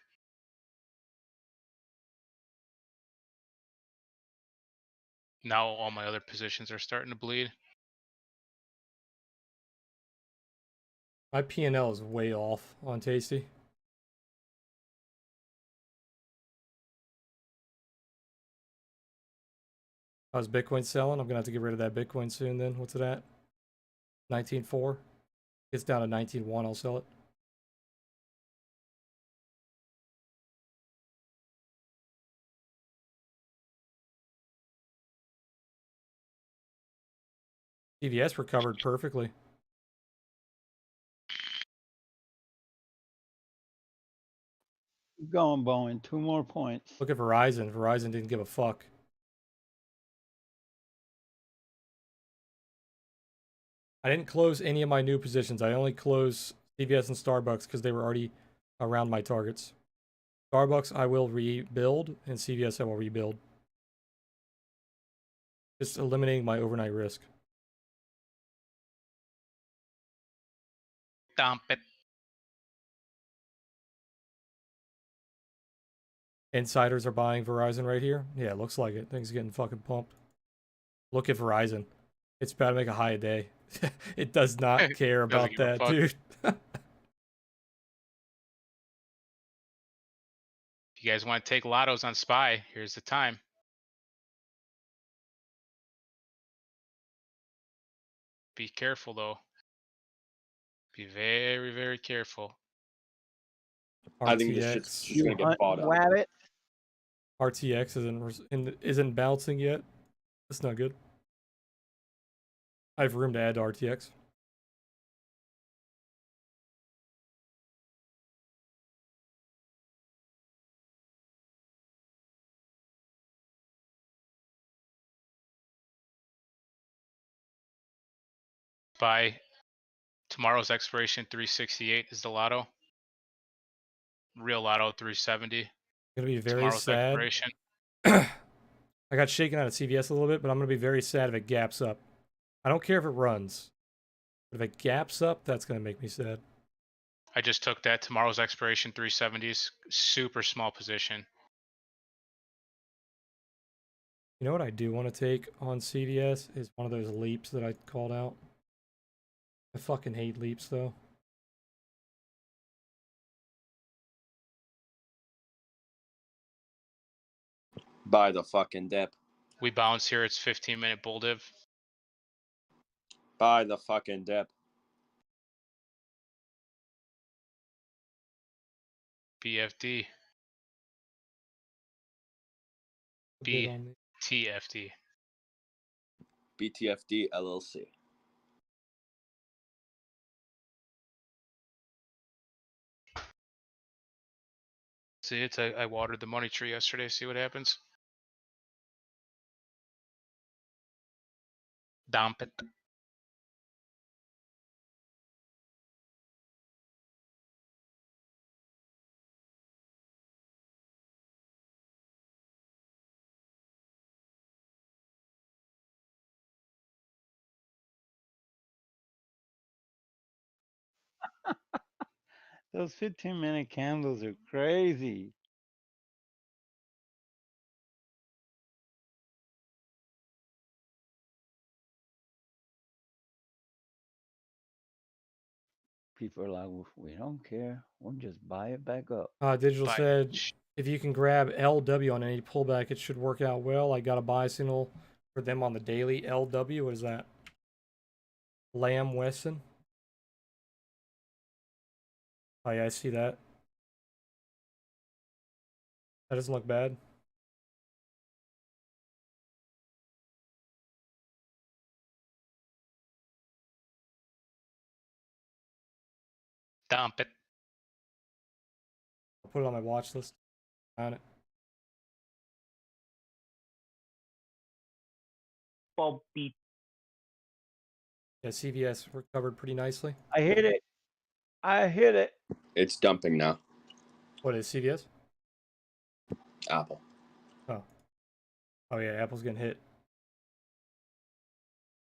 Speaker 2: Now all my other positions are starting to bleed.
Speaker 1: My P&L is way off on Tasty. How's Bitcoin selling? I'm gonna have to get rid of that Bitcoin soon then. What's it at? 19.4. Gets down to 19.1, I'll sell it. CVS recovered perfectly.
Speaker 4: Keep going, Bowen. 2 more points.
Speaker 1: Look at Verizon. Verizon didn't give a fuck. I didn't close any of my new positions. I only closed CVS and Starbucks because they were already around my targets. Starbucks I will rebuild, and CVS I will rebuild. Just eliminating my overnight risk.
Speaker 2: Dump it.
Speaker 1: Insiders are buying Verizon right here. Yeah, it looks like it. Things getting fucking pumped. Look at Verizon. It's about to make a high a day. It does not care about
Speaker 2: give a
Speaker 1: that,
Speaker 2: fuck.
Speaker 1: dude.
Speaker 2: If you guys want to take lottos on SPY, here's the time. Be careful though. Be very, very careful.
Speaker 5: I think this shit's just gonna get bought up.
Speaker 4: Wab it.
Speaker 1: RTX isn't bouncing yet. That's not good. I have room to add to RTX.
Speaker 2: SPY, tomorrow's expiration 368 is the lotto. Real lotto 370.
Speaker 1: Gonna be very
Speaker 2: Tomorrow's
Speaker 1: sad.
Speaker 2: expiration.
Speaker 1: I got shaken out of CVS a little bit, but I'm gonna be very sad if it gaps up. I don't care if it runs, but if it gaps up, that's gonna make me sad.
Speaker 2: I just took that. Tomorrow's expiration 370s. Super small position.
Speaker 1: You know what I do want to take on CVS is one of those leaps that I called out. I fucking hate leaps though.
Speaker 5: Buy the fucking dip.
Speaker 2: We bounce here. It's 15-minute bull div.
Speaker 5: Buy the fucking dip.
Speaker 2: BFD.
Speaker 1: Bid on the-
Speaker 2: BTFD.
Speaker 5: BTFD LLC.
Speaker 2: See, it's I watered the money tree yesterday. See what happens. Dump it.
Speaker 4: Those 15-minute candles are crazy. People are like, we don't care. We'll just buy it back up.
Speaker 1: Digital
Speaker 2: Buy
Speaker 1: said,
Speaker 2: it.
Speaker 1: if you can grab LW on any pullback, it should work out well. I got a buy signal for them on the daily. LW, what is that? Lamb Wesson. Oh yeah, I see that. That doesn't look bad.
Speaker 2: Dump it.
Speaker 1: I'll put it on my watch list. On it.
Speaker 6: Bobby.
Speaker 1: Yeah, CVS recovered pretty nicely.
Speaker 4: I hit it. I hit it.
Speaker 5: It's dumping now.
Speaker 1: What is CVS?
Speaker 5: Apple.
Speaker 1: Oh. Oh yeah, Apple's getting hit.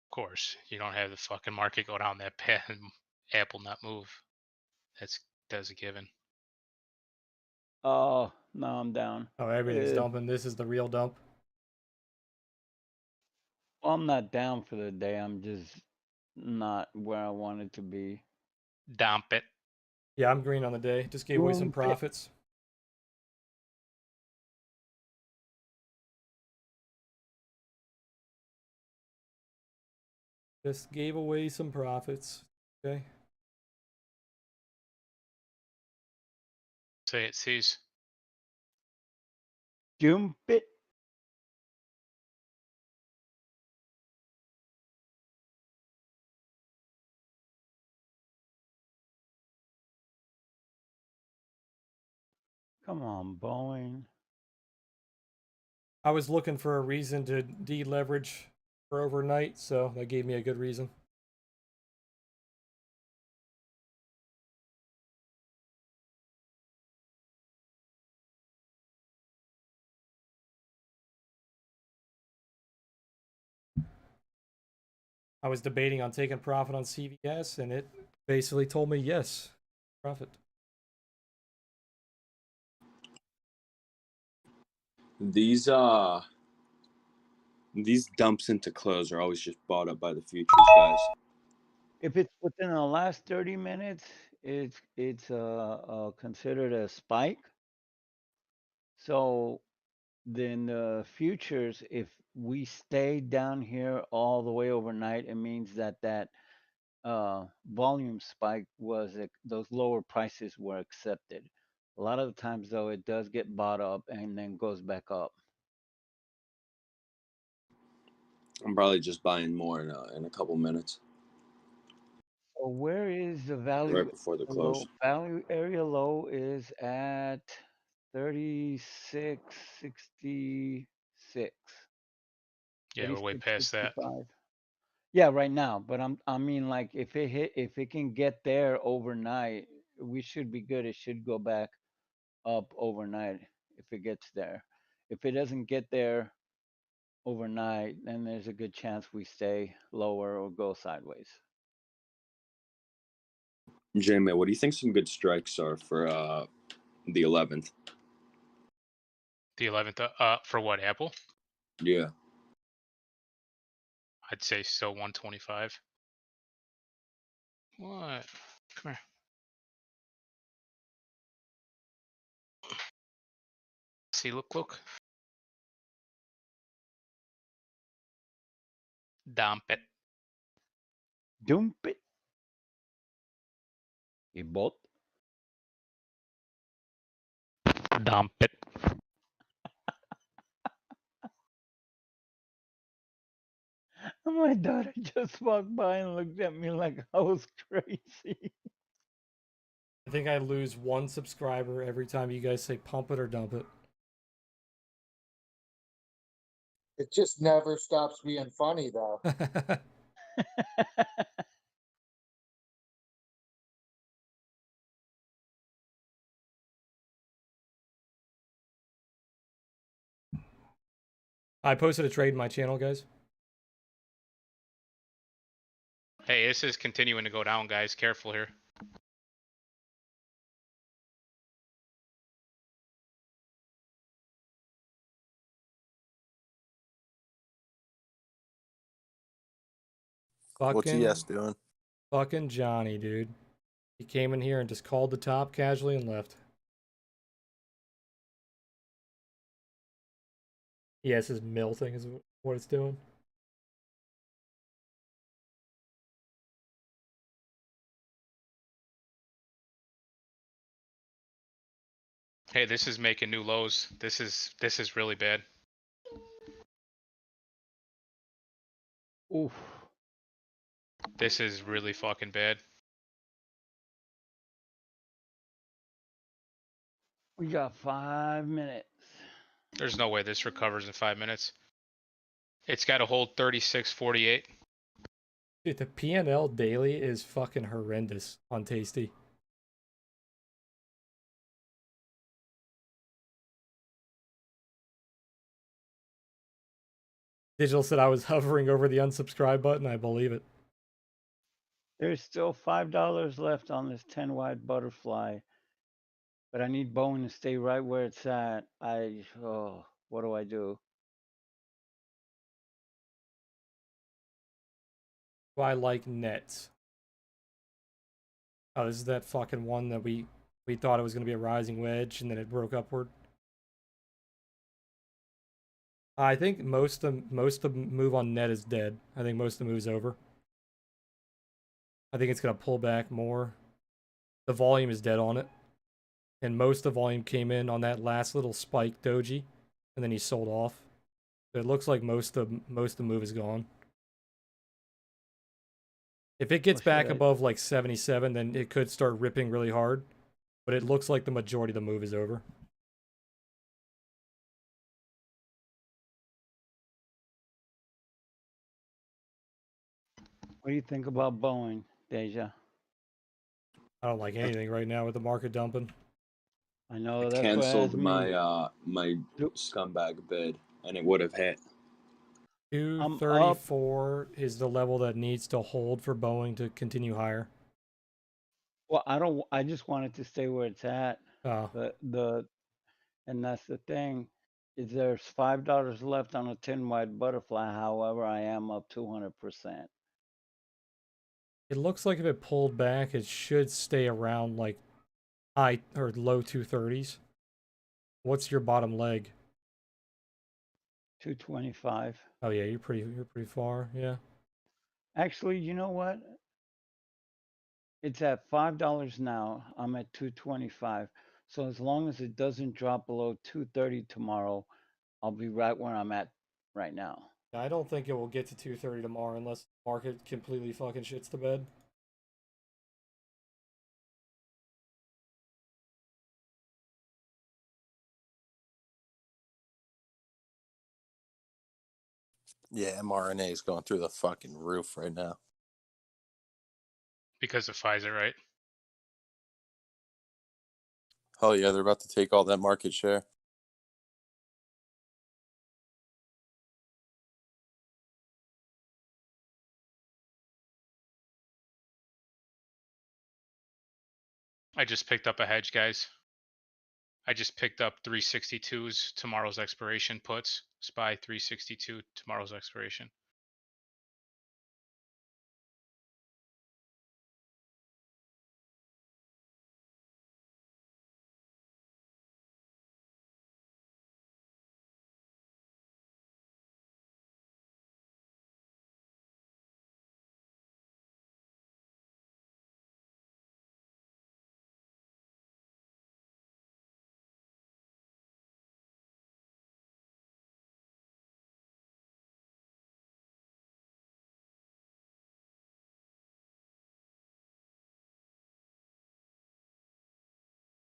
Speaker 2: Of course, you don't have the fucking market go down that bad and Apple not move. That's a given.
Speaker 4: Oh, no, I'm down.
Speaker 1: Oh, everything's dumping. This is the real dump.
Speaker 4: I'm not down for the day. I'm just not where I wanted to be.
Speaker 2: Dump it.
Speaker 1: Yeah, I'm green on the day. Just gave away some
Speaker 4: Dump it.
Speaker 1: profits. Just gave away some profits. Okay.
Speaker 2: Say it sees.
Speaker 4: Dump it. Come on, Boeing.
Speaker 1: I was looking for a reason to deleverage for overnight, so that gave me a good reason. I was debating on taking profit on CVS, and it basically told me yes, profit.
Speaker 5: These dumps into close are always just bought up by the futures guys.
Speaker 4: If it's within the last 30 minutes, it's considered a spike. So then the futures, if we stay down here all the way overnight, it means that volume spike was those lower prices were accepted. A lot of the times, though, it does get bought up and then goes back up.
Speaker 5: I'm probably just buying more in a couple minutes.
Speaker 4: So where is the value
Speaker 5: Right before the
Speaker 4: low?
Speaker 5: close.
Speaker 4: Value area low is at 36.66.
Speaker 2: Yeah, we're way past that.
Speaker 4: 36.65. Yeah, right now. But I mean, like, if it can get there overnight, we should be good. It should go back up overnight if it gets there. If it doesn't get there overnight, then there's a good chance we stay lower or go sideways.
Speaker 5: J-Man, what do you think some good strikes are for the 11th?
Speaker 2: The 11th, for what, Apple?
Speaker 5: Yeah.
Speaker 2: I'd say still 125. What? Come here. See, look. Dump it.
Speaker 4: Dump it. You bought.
Speaker 2: Dump it.
Speaker 4: My daughter just walked by and looked at me like I was crazy.
Speaker 1: I think I lose one subscriber every time you guys say pump it or dump it.
Speaker 3: It just never stops being funny, though.
Speaker 1: I posted a trade in my channel, guys.
Speaker 2: Hey, this is continuing to go down, guys. Careful here.
Speaker 8: What's ES doing?
Speaker 1: Fucking Johnny, dude. He came in here and just called the top casually and left. Yes, his mill thing is what it's doing.
Speaker 2: Hey, this is making new lows. This is really bad.
Speaker 4: Oof.
Speaker 2: This is really fucking bad.
Speaker 4: We got 5 minutes.
Speaker 2: There's no way this recovers in 5 minutes. It's got to hold 36.48.
Speaker 1: Dude, the PNL daily is fucking horrendous on Tasty. Digital said I was hovering over the unsubscribe button. I believe it.
Speaker 4: There's still $5 left on this 10 wide butterfly, but I need Boeing to stay right where it's at. What do I do?
Speaker 1: I like nets. Oh, this is that fucking one that we thought it was going to be a rising wedge, and then it broke upward. I think most of the move on net is dead. I think most of the move is over. I think it's going to pull back more. The volume is dead on it. And most of the volume came in on that last little spike doji, and then he sold off. So it looks like most of the move is gone. If it gets back above like 77, then it could start ripping really hard. But it looks like the majority of the move is over.
Speaker 4: What do you think about Boeing, Deja?
Speaker 1: I don't like anything right now with the market dumping.
Speaker 4: I know
Speaker 5: I
Speaker 4: that's what has
Speaker 5: canceled
Speaker 4: me.
Speaker 5: my scumbag bid, and it would have hit.
Speaker 1: 234 is the level that needs to hold for Boeing to continue higher.
Speaker 4: Well, I just want it to stay where it's at.
Speaker 1: Oh,
Speaker 4: And that's the thing, is there's $5 left on a 10-wide butterfly. However, I am up 200%.
Speaker 1: it looks like if it pulled back, it should stay around like high or low 230s. What's your bottom leg?
Speaker 4: 225.
Speaker 1: Oh yeah, you're pretty far. Yeah.
Speaker 4: Actually, you know what? It's at $5 now. I'm at 225. So as long as it doesn't drop below 230 tomorrow, I'll be right where I'm at right now.
Speaker 1: I don't think it will get to 230 tomorrow unless the market completely fucking shits the bed.
Speaker 8: Yeah, mRNA is going through the fucking roof right now.
Speaker 2: Because of Pfizer, right?
Speaker 8: Oh yeah, they're about to take all that market share.
Speaker 2: I just picked up a hedge, guys. I just picked up 362's tomorrow's expiration puts. SPY 362 tomorrow's expiration.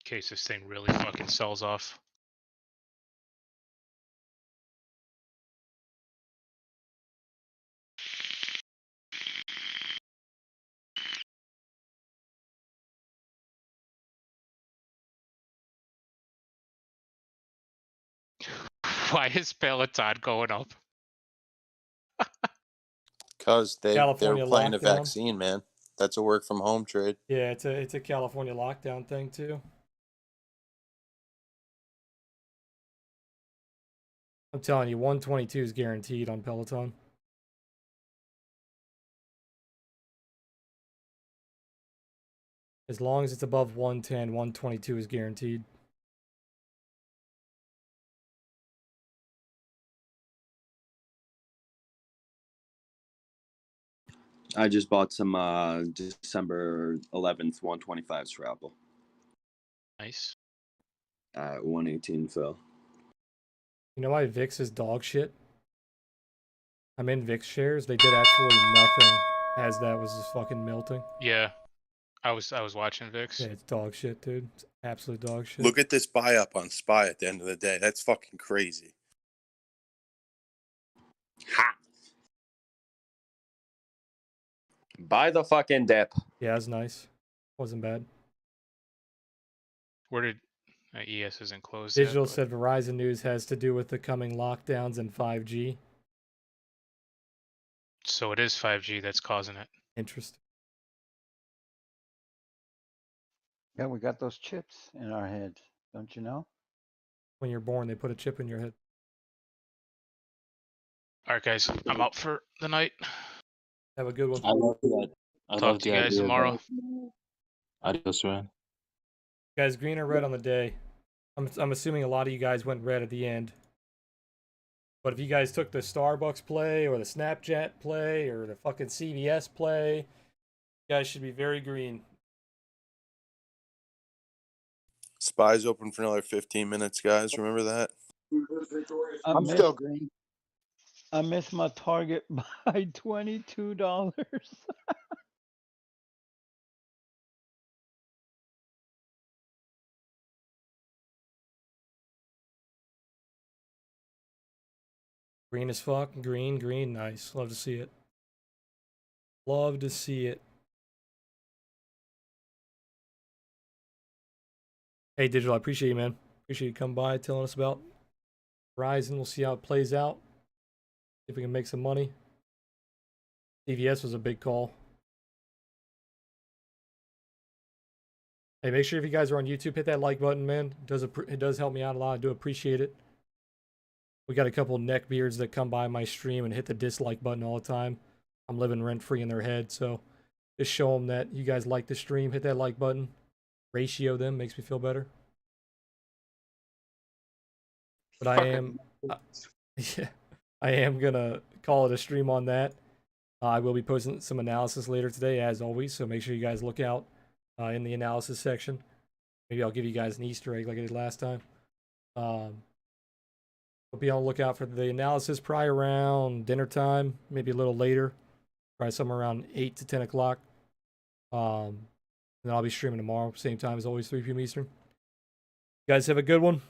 Speaker 2: In case this thing really fucking sells off. Why is Peloton going up?
Speaker 8: Because they're
Speaker 1: California
Speaker 8: playing a
Speaker 1: lockdown.
Speaker 8: vaccine, man. That's a work from home trade.
Speaker 1: Yeah, it's a California lockdown thing too. I'm telling you, 122 is guaranteed on Peloton. As long as it's above 110, 122 is guaranteed.
Speaker 5: I just bought some December 11th 125s for Apple
Speaker 2: Nice.
Speaker 5: at 118 Phil.
Speaker 1: You know why VIX is dog shit? I'm in VIX shares. They did absolutely nothing as that was just fucking melting.
Speaker 2: Yeah. I was watching VIX.
Speaker 1: Yeah, it's dog shit, dude. It's absolute dog shit.
Speaker 8: Look at this buy up on SPY at the end of the day. That's fucking crazy.
Speaker 5: Ha! Buy the fucking dip.
Speaker 1: Yeah, it's nice. Wasn't bad.
Speaker 2: Where did ES isn't closed
Speaker 1: Digital
Speaker 2: yet, but
Speaker 1: said Verizon news has to do with the coming lockdowns and 5G.
Speaker 2: so it is 5G that's causing it.
Speaker 1: Interesting.
Speaker 4: Yeah, we got those chips in our heads, don't you know?
Speaker 1: When you're born, they put a chip in your head.
Speaker 2: All right, guys, I'm out for the night.
Speaker 1: Have a good one.
Speaker 9: I love that. I
Speaker 2: Talk
Speaker 9: love
Speaker 2: to
Speaker 9: the
Speaker 2: you guys
Speaker 9: idea
Speaker 2: tomorrow.
Speaker 9: that Adios, man.
Speaker 1: Guys, green or red on the day? I'm assuming a lot of you guys went red at the end. But if you guys took the Starbucks play or the Snapchat play or the fucking CVS play, you guys should be very green.
Speaker 8: Spies open for another 15 minutes, guys. Remember that?
Speaker 3: I'm still green.
Speaker 4: I missed my target by $22.
Speaker 1: Green as fuck. Green, green. Nice. Love to see it. Love to see it. Hey, Digital, I appreciate you, man. Appreciate you coming by, telling us about Horizon. We'll see how it plays out. See if we can make some money. CVS was a big call. Hey, make sure if you guys are on YouTube, hit that like button, man. It does help me out a lot. I do appreciate it. We got a couple neckbeards that come by my stream and hit the dislike button all the time. I'm living rent-free in their head, so just show them that you guys like the stream. Hit that like button. Ratio them. Makes me feel better. But I am... yeah, I am going to call it a stream on that. I will be posting some analysis later today, as always, so make sure you guys look out in the analysis section. Maybe I'll give you guys an Easter egg like I did last time. We'll be on the lookout for the analysis probably around dinner time, maybe a little later, probably somewhere around 8 to 10 o'clock. And then I'll be streaming tomorrow, same time as always, 3 p.m. Eastern. You guys have a good one.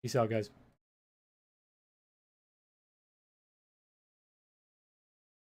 Speaker 1: Peace out, guys.